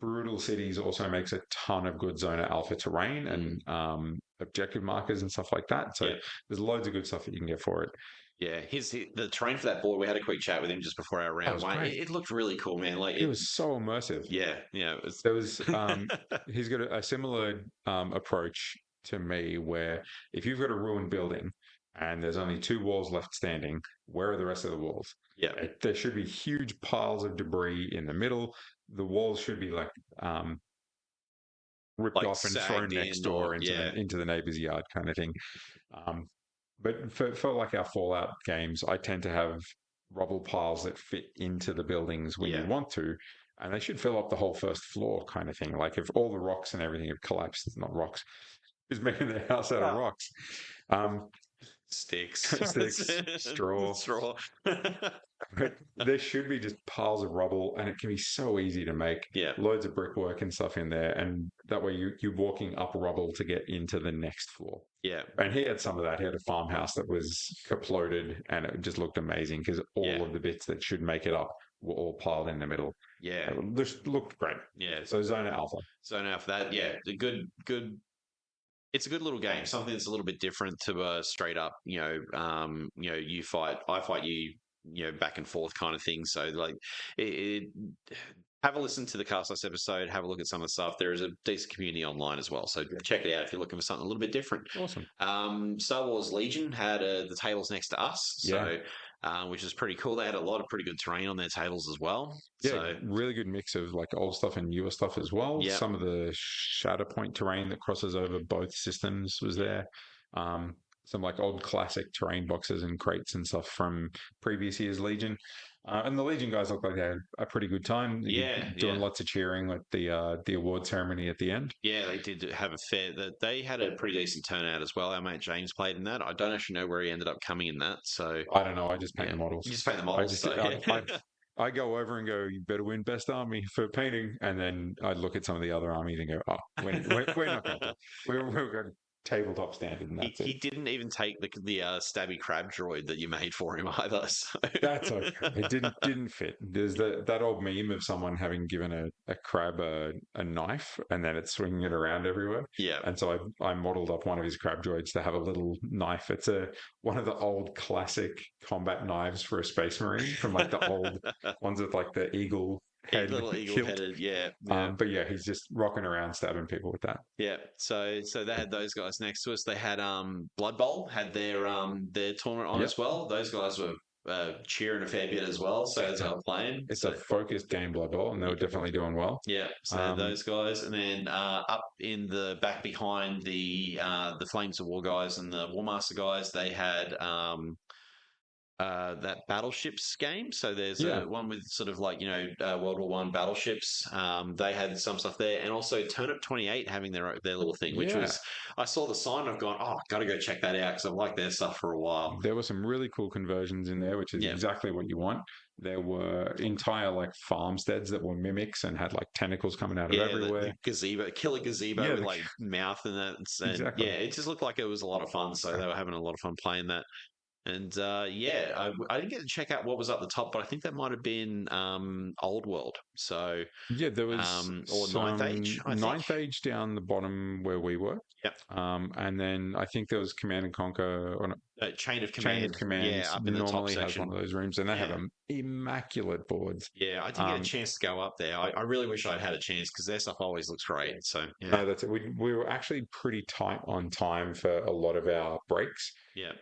S1: Brutal Cities also makes a ton of good Zona Alpha terrain and objective markers and stuff like that. So there's loads of good stuff that you can get for it.
S2: Yeah, the terrain for that board. We had a quick chat with him just before our round one. It looked really cool, man. Like
S1: it was so immersive.
S2: Yeah.
S1: There was he's got a similar approach to me, where if you've got a ruined building and there's only 2 walls left standing, where are the rest of the walls?
S2: Yeah,
S1: there should be huge piles of debris in the middle. The walls should be like ripped off and thrown next door into the neighbor's yard kind of thing. But for like our Fallout games, I tend to have rubble piles that fit into the buildings when you want to, and they should fill up the whole first floor kind of thing. Like if all the rocks and everything have collapsed, it's not rocks, it's making the house out of rocks.
S2: Sticks,
S1: straw. But there should be just piles of rubble, and it can be so easy to make loads of brickwork and stuff in there, and that way you're walking up rubble to get into the next floor.
S2: Yeah.
S1: And he had some of that. He had a farmhouse that was kaploded, and it just looked amazing because all of the bits that should make it up were all piled in the middle.
S2: Yeah.
S1: It just looked great.
S2: Yeah.
S1: So Zona Alpha.
S2: That, the good. It's a good little game. Something that's a little bit different to a straight up, you fight, I fight you, back and forth kind of thing. So like, have a listen to the Cast Ice episode. Have a look at some of the stuff. There is a decent community online as well. So check it out if you're looking for something a little bit different.
S1: Awesome.
S2: Star Wars Legion had the tables next to us. So. Which is pretty cool. They had a lot of pretty good terrain on their tables as well.
S1: Yeah, so, really good mix of like old stuff and newer stuff as well. Yep. Some of the Shatterpoint terrain that crosses over both systems was there. Some like old classic terrain boxes and crates and stuff from previous year's Legion. And the Legion guys look like they had a pretty good time. Doing lots of cheering at the award ceremony at the end.
S2: Yeah, they did have they had a pretty decent turnout as well. Our mate James played in that. I don't actually know where he ended up coming in that. So
S1: I don't know. I just paint the models.
S2: You just paint the models.
S1: I go over and go, you better win best army for painting. And then I look at some of the other armies and go, we're not going to. We're going to tabletop standard, and that's
S2: he didn't even take the stabby crab droid that you made for him either. So.
S1: That's okay. It didn't fit. There's that old meme of someone having given a crab a knife and then it's swinging it around everywhere.
S2: Yeah.
S1: And so I modeled up one of his crab droids to have a little knife. It's one of the old classic combat knives for a space marine from like the old ones with like the eagle head,
S2: little eagle-headed,
S1: but yeah, he's just rocking around stabbing people with that.
S2: Yeah, so they had those guys next to us. They had Blood Bowl had their tournament on as well. Those guys were cheering a fair bit as well. So as they were playing,
S1: it's a focused game, Blood Bowl, and they were definitely doing well.
S2: Yeah, so those guys, and then up in the back behind the Flames of War guys and the Warmaster guys, they had. That battleships game. So there's one with sort of like, World War I battleships. They had some stuff there, and also Turnip 28 having their little thing, which was, I saw the sign and I've gone, got to go check that out because I've liked their stuff for a while.
S1: There were some really cool conversions in there, which is exactly what you want. There were entire like farmsteads that were mimics and had like tentacles coming out of everywhere.
S2: The gazebo, killer gazebo with like mouth and that. And, exactly. Yeah, it just looked like it was a lot of fun. So they were having a lot of fun playing that. And I didn't get to check out what was up the top, but I think that might have been Old World. So
S1: there was
S2: or Ninth Age.
S1: Ninth Age down the bottom where we were.
S2: Yep.
S1: And then I think there was Command and Conquer or
S2: Chain of Command.
S1: Chain of Command.
S2: Yeah, up in the top section.
S1: Has one of those rooms, and they have immaculate boards.
S2: Yeah, I didn't get a chance to go up there. I really wish I'd had a chance because their stuff always looks great. So
S1: no, that's it. We were actually pretty tight on time for a lot of our breaks.
S2: Yeah.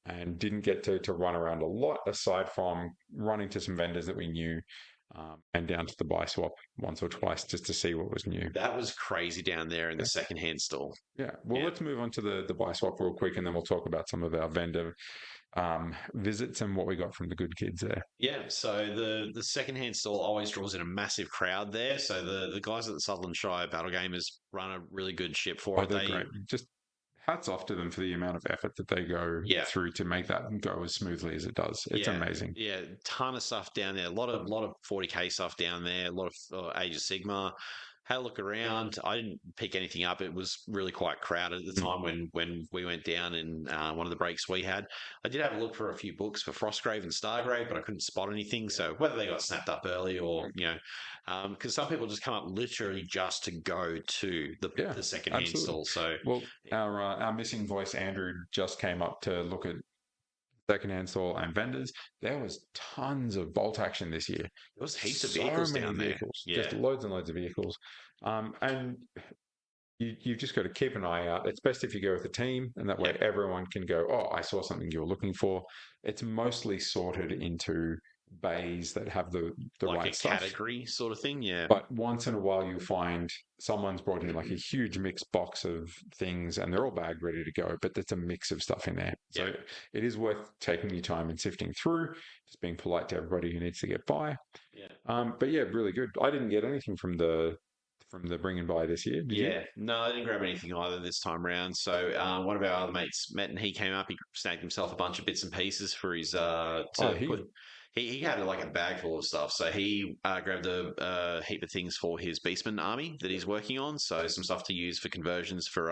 S1: and didn't get to run around a lot aside from running to some vendors that we knew and down to the buy swap once or twice just to see what was new.
S2: That was crazy down there in the secondhand stall.
S1: Yeah. Well, let's move on to the buy swap real quick, and then we'll talk about some of our vendor visits and what we got from the good kids there.
S2: Yeah, so the secondhand stall always draws in a massive crowd there. So the guys at the Sutherland Shire Battle Gamers run a really good ship for it.
S1: They're great. Just hats off to them for the amount of effort that they go through to make that go as smoothly as it does. It's amazing.
S2: Yeah, ton of stuff down there. A lot of 40K stuff down there. A lot of Age of Sigma. Had a look around. I didn't pick anything up. It was really quite crowded at the time when we went down in one of the breaks we had. I did have a look for a few books for Frostgrave and Stargrave, but I couldn't spot anything. So whether they got snapped up early or, because some people just come up literally just to go to the second-hand stall. So,
S1: well, our missing voice, Andrew, just came up to look at secondhand stall and vendors. There was tons of bolt action this year.
S2: There was heaps of vehicles down there.
S1: Just loads and loads of vehicles. And you've just got to keep an eye out. It's best if you go with a team, and that way everyone can go, oh, I saw something you're looking for. It's mostly sorted into bays that have the
S2: like
S1: right stuff.
S2: Category sort of thing,
S1: But once in a while you'll find someone's brought in like a huge mixed box of things, and they're all bagged ready to go, but there's a mix of stuff in there. So it is worth taking your time and sifting through, just being polite to everybody who needs to get by. But really good. I didn't get anything from the bring and buy this year. Did you?
S2: No, I didn't grab anything either this time around. So one of our other mates met, and he came up. He snagged himself a bunch of bits and pieces for his He had like a bag full of stuff. So he grabbed a heap of things for his Beastman army that he's working on. So some stuff to use for conversions for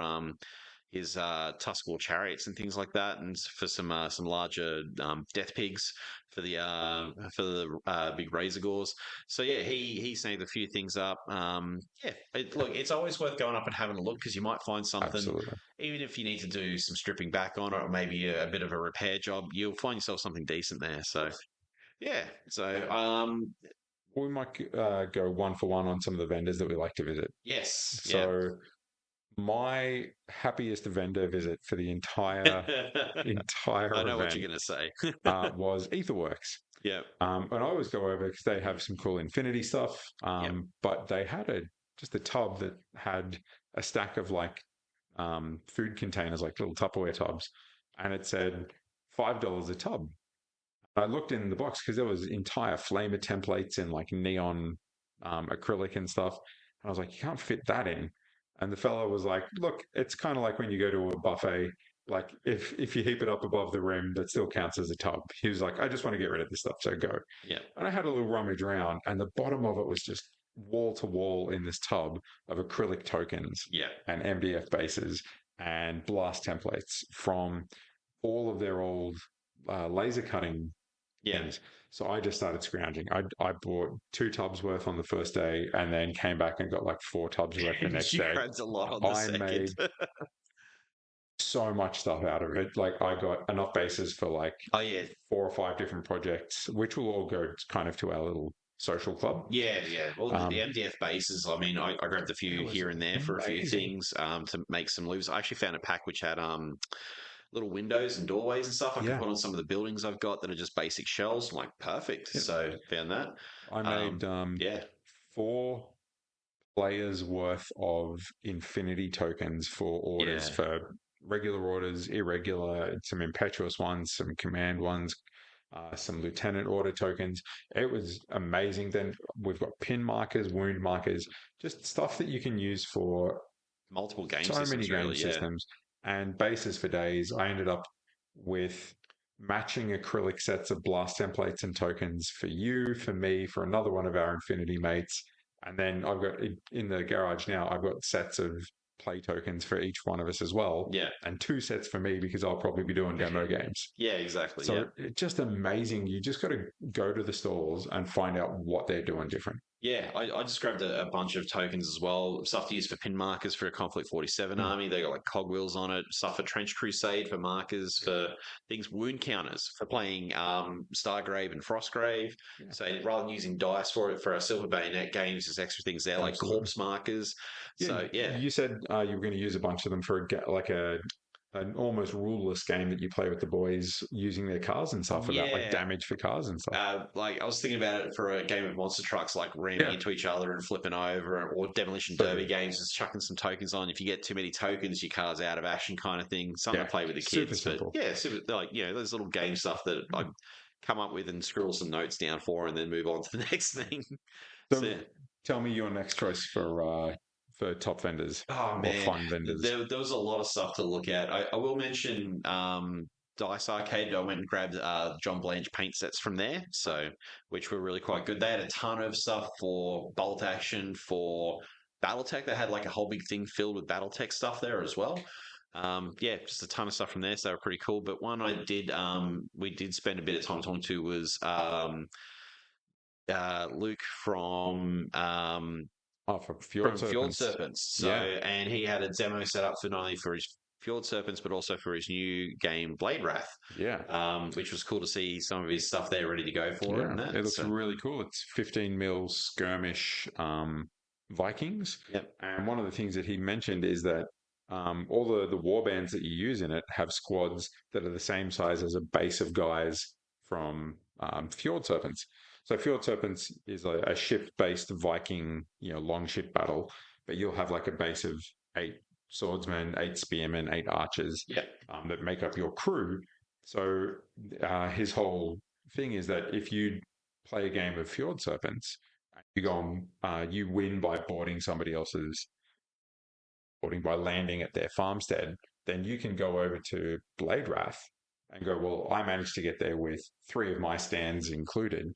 S2: his Tuskal chariots and things like that, and for some larger death pigs for the big razor gores. So he snagged a few things up. It's always worth going up and having a look, because you might find something.
S1: Absolutely.
S2: Even if you need to do some stripping back on it, or maybe a bit of a repair job, you'll find yourself something decent there. So. Yeah, so
S1: we might go one for one on some of the vendors that we like to visit.
S2: Yes.
S1: So my happiest vendor visit for the entire
S2: I know
S1: event,
S2: what you're going to say.
S1: was Etherworks.
S2: Yeah.
S1: And I always go over because they have some cool Infinity stuff. But they had just a tub that had a stack of like food containers, like little Tupperware tubs, and it said $5 a tub. I looked in the box because there was entire flamer templates in like neon acrylic and stuff. And I was like, you can't fit that in. And the fellow was like, look, it's kind of like when you go to a buffet, like if you heap it up above the rim, that still counts as a tub. He was like, I just want to get rid of this stuff, so go.
S2: Yeah.
S1: And I had a little rummage around, and the bottom of it was just wall to wall in this tub of acrylic tokens and MDF bases and blast templates from all of their old laser cutting things. So I just started scrounging. I bought 2 tubs worth on the first day, and then came back and got like 4 tubs worth the next day.
S2: A lot on the second.
S1: Made so much stuff out of it. Like I got enough bases for like 4 or 5 different projects, which will all go kind of to our little social club.
S2: Well, the MDF bases, I mean, I grabbed a few here and there for a few things to make some loops. I actually found a pack which had little windows and doorways and stuff I can put on some of the buildings I've got that are just basic shells. I'm like, perfect. So found that.
S1: I made 4 players worth of Infinity tokens for orders, for regular orders, irregular, some impetuous ones, some command ones, some lieutenant order tokens. It was amazing. Then we've got pin markers, wound markers, just stuff that you can use for
S2: multiple game
S1: systems. So many game systems. And bases for days. I ended up with matching acrylic sets of blast templates and tokens for you, for me, for another one of our Infinity mates. And then I've got in the garage now, I've got sets of play tokens for each one of us as well.
S2: Yeah.
S1: And 2 sets for me, because I'll probably be doing demo games.
S2: Yeah, exactly.
S1: So it's just amazing. You just got to go to the stalls and find out what they're doing different.
S2: Yeah, I just grabbed a bunch of tokens as well. Stuff to use for pin markers for a Conflict 47 army. They got like cogwheels on it. Stuff for Trench Crusade for markers, for things, wound counters for playing Stargrave and Frostgrave. Yeah. So rather than using dice for it, for our Silver Bayonet games, there's extra things there like corpse markers.
S1: You said you were going to use a bunch of them for a an almost ruleless game that you play with the boys using their cars and stuff about like damage for cars and stuff.
S2: Like I was thinking about it for a game of monster trucks, like ramming into each other and flipping over, or demolition derby games, just chucking some tokens on. If you get too many tokens, your car's out of action, kind of thing. Something to play with the kids.
S1: Simple.
S2: But like those little game stuff that I come up with and scribble some notes down for, and then move on to the next thing.
S1: So tell me your next choice for top vendors.
S2: Oh man,
S1: or fun vendors.
S2: There was a lot of stuff to look at. I will mention Dice Arcade. I went and grabbed John Blanche paint sets from there, which were really quite good. They had a ton of stuff for bolt action, for BattleTech. They had like a whole big thing filled with BattleTech stuff there as well. Just a ton of stuff from there, so they were pretty cool. But one we did spend a bit of time talking to was Luke from
S1: from Fjord
S2: Serpents. So, and he had a demo set up for not only for his Fjord Serpents, but also for his new game Blade Wrath.
S1: Yeah.
S2: Which was cool to see some of his stuff there ready to go for.
S1: Yeah, it looks really cool. It's 15 mil skirmish Vikings.
S2: Yep.
S1: And one of the things that he mentioned is that all the war bands that you use in it have squads that are the same size as a base of guys from Fjord Serpents. So Fjord Serpents is a ship-based Viking, long ship battle, but you'll have like a base of 8 swordsmen, 8 spearmen, 8 archers that make up your crew. So his whole thing is that if you play a game of Fjord Serpents, you win by boarding by landing at their farmstead, then you can go over to Blade Wrath and go, well, I managed to get there with 3 of my stands included.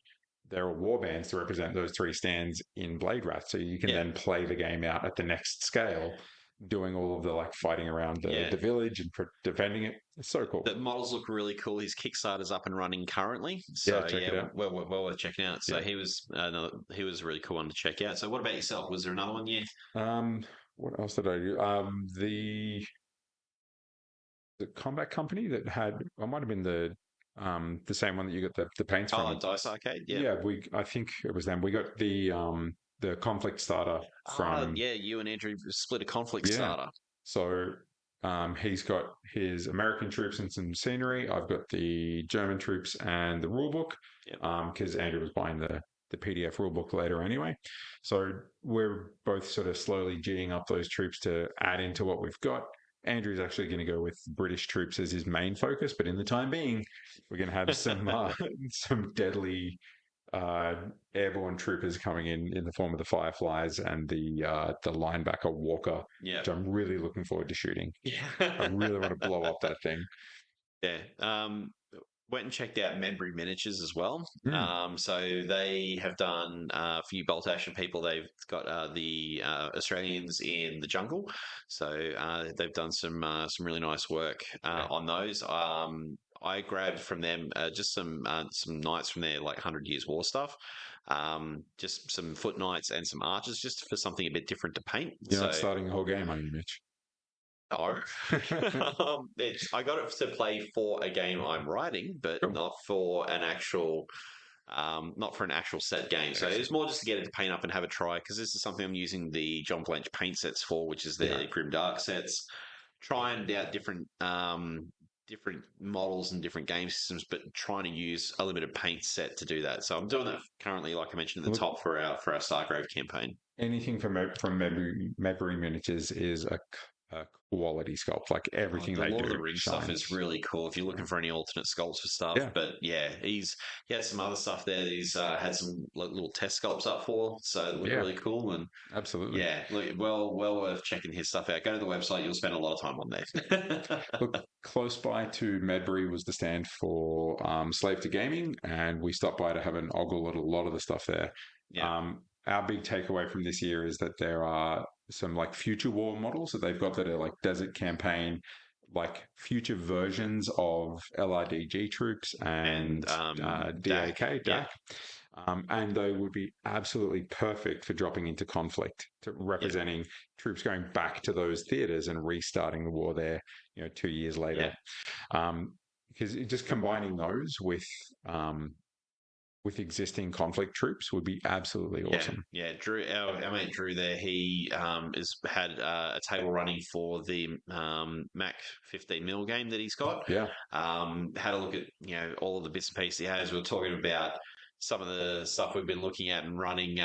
S1: There are war bands to represent those 3 stands in Blade Wrath. So you can then play the game out at the next scale, doing all of the fighting around the village and defending it. It's so cool.
S2: The models look really cool. His Kickstarter's up and running currently. So
S1: check it out.
S2: Well worth checking out. So he was a really cool one to check out. So what about yourself? Was there another one yet?
S1: What else did I do? The combat company that had, it might have been the same one that you got the paints from.
S2: Dice Arcade.
S1: I think it was them. We got the conflict starter from.
S2: You and Andrew split a conflict starter.
S1: So he's got his American troops and some scenery. I've got the German troops and the rulebook. Because Andrew was buying the PDF rulebook later anyway. So we're both sort of slowly G'ing up those troops to add into what we've got. Andrew's actually going to go with British troops as his main focus, but in the time being, we're going to have some deadly airborne troopers coming in the form of the Fireflies and the linebacker Walker, which I'm really looking forward to shooting. I really want to blow up that thing.
S2: Went and checked out Medbury Miniatures as well. So they have done a few bolt action people. They've got the Australians in the jungle. So they've done some really nice work on those. I grabbed from them just some knights from their 100 Years War stuff. Just some foot knights and some archers, just for something a bit different to paint.
S1: You're not starting the whole game, are you, Mitch?
S2: No. I got it to play for a game I'm writing, but not for an actual set game. So it's more just to get it to paint up and have a try, because this is something I'm using the John Blanche paint sets for, which is their Grim Dark sets. Trying out different models and different game systems, but trying to use a limited paint set to do that. So I'm doing that currently, like I mentioned at the top, for our Stargrave campaign.
S1: Anything from Medbury Miniatures is a quality sculpt. Everything they do.
S2: Lord of the Rings stuff is really cool if you're looking for any alternate sculpts for stuff. But he had some other stuff there that he's had some little test sculpts up for, so it looked really cool. And
S1: absolutely,
S2: well worth checking his stuff out. Go to the website; you'll spend a lot of time on there.
S1: Look, close by to Medbury was the stand for Slave to Gaming, and we stopped by to have an ogle at a lot of the stuff there. Our big takeaway from this year is that there are some future war models that they've got that are Desert Campaign, future versions of LRDG troops and DAK. And they would be absolutely perfect for dropping into conflict, representing troops going back to those theaters and restarting the war there, 2 years later. Because just combining those with with existing conflict troops would be absolutely awesome.
S2: Yeah. Drew, our mate Drew there, he has had a table running for the Mac 15mm game that he's got.
S1: Yeah.
S2: Had a look at, all of the bits and pieces he has. We were talking about some of the stuff we've been looking at and running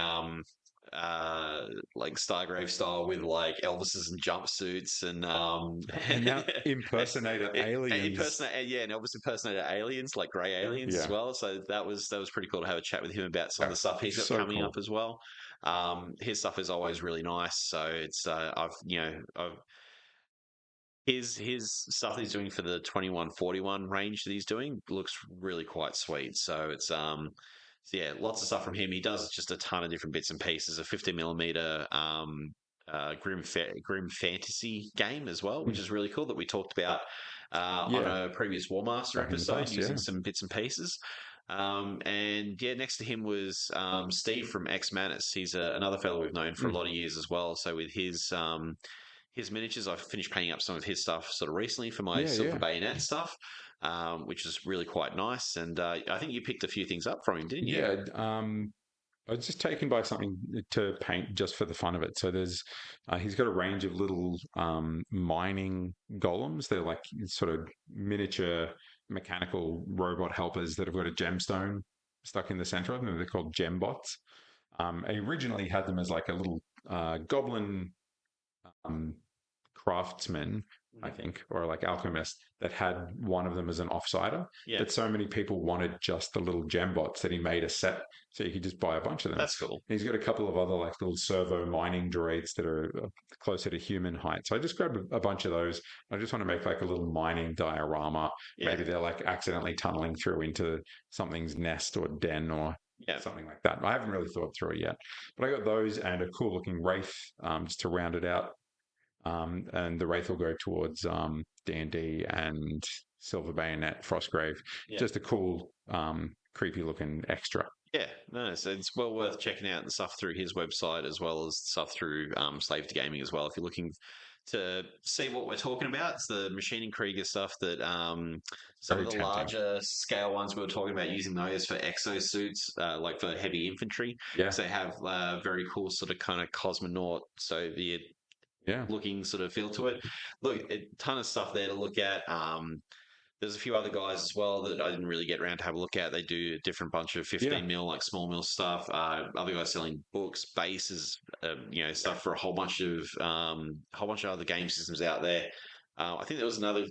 S2: like Stargrave style with like Elvis's and jumpsuits and
S1: now impersonator aliens.
S2: And Elvis impersonator aliens, like grey aliens as well. So that was pretty cool to have a chat with him about some of the stuff he's got coming up as well. His stuff is always really nice. So it's his stuff he's doing for the 2141 range that he's doing looks really quite sweet. So it's lots of stuff from him. He does just a ton of different bits and pieces. A 50mm grim fantasy game as well, which is really cool that we talked about on a previous War Master episode, using some bits and pieces. Next to him was Steve from X Manus. He's another fellow we've known for a lot of years as well. So with his miniatures, I've finished painting up some of his stuff sort of recently for my Silver Bayonet stuff. Which is really quite nice. And I think you picked a few things up from him, didn't you?
S1: Yeah. I was just taken by something to paint just for the fun of it. So he's got a range of little mining golems. They're like sort of miniature mechanical robot helpers that have got a gemstone stuck in the center of them. They're called gembots. I originally had them as like a little goblin craftsman, I think, or like alchemist, that had one of them as an offsider. Yeah. But so many people wanted just the little gembots that he made a set, so you could just buy a bunch of them.
S2: That's cool.
S1: He's got a couple of other like little servo mining droids that are closer to human height. So I just grabbed a bunch of those. I just want to make like a little mining diorama. Yeah. Maybe they're like accidentally tunneling through into something's nest or den or something like that. I haven't really thought through it yet, but I got those and a cool looking wraith just to round it out. And the wraith will go towards D&D and Silver Bayonet, Frostgrave. Yeah. Just a cool, creepy looking extra.
S2: Yeah, no, so it's well worth checking out the stuff through his website as well as stuff through Slave to Gaming as well. If you're looking to see what we're talking about, it's the Machining Krieger stuff that some of the larger scale ones we were talking about, using those for exosuits, like for heavy infantry. Yeah. So they have very cool sort of kind of cosmonaut Soviet looking sort of feel to it. Look, a ton of stuff there to look at. There's a few other guys as well that I didn't really get around to have a look at. They do a different bunch of 15mm, like small mill stuff. Other guys selling books, bases, stuff for a whole bunch of other game systems out there. I think there was another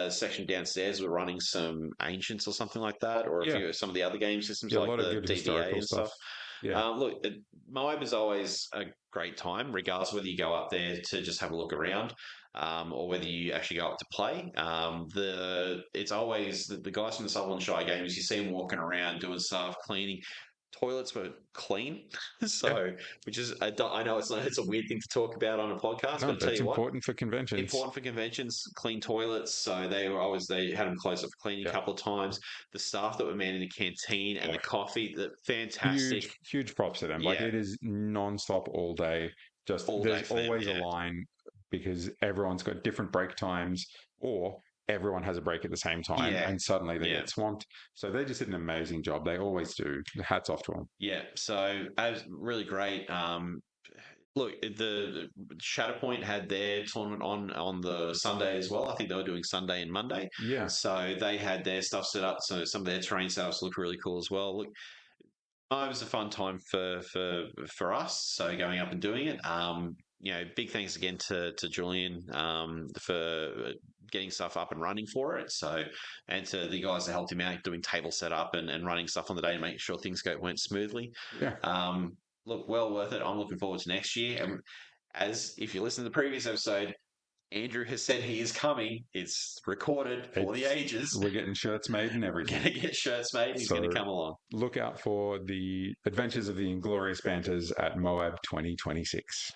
S2: section downstairs we're running some Ancients or something like that, or some of the other game systems like the DVA and stuff. Yeah. Look, Moab is always a great time, regardless of whether you go up there to just have a look around or whether you actually go up to play. It's always the guys from the Sutherland Shire Games, you see them walking around doing stuff, cleaning. Toilets were clean, which is I know it's a weird thing to talk about on a podcast, but
S1: it's important for conventions.
S2: Important for conventions, clean toilets. So they had them closed up for cleaning a couple of times. The staff that were manning the canteen and the coffee, fantastic.
S1: Huge props to them. Like it is non-stop all day. There's always a line because everyone's got different break times or everyone has a break at the same time and suddenly they get swamped. So they just did an amazing job. They always do. Hats off to them.
S2: Yeah. So that was really great. Look, the Shatterpoint had their tournament on the Sunday as well. I think they were doing Sunday and Monday.
S1: Yeah.
S2: So they had their stuff set up. So some of their terrain stuff looked really cool as well. Look, it was a fun time for us. So going up and doing it. Big thanks again to Julian for getting stuff up and running for it. So, and to the guys that helped him out doing table setup and running stuff on the day and making sure things went smoothly. Yeah. Look, well worth it. I'm looking forward to next year. And as if you listen to the previous episode, Andrew has said he is coming. It's recorded for the ages.
S1: We're getting shirts made and everything.
S2: We're going to get shirts made. He's going to come along.
S1: Look out for the Adventures of the Inglorious Banters at MOAB 2026.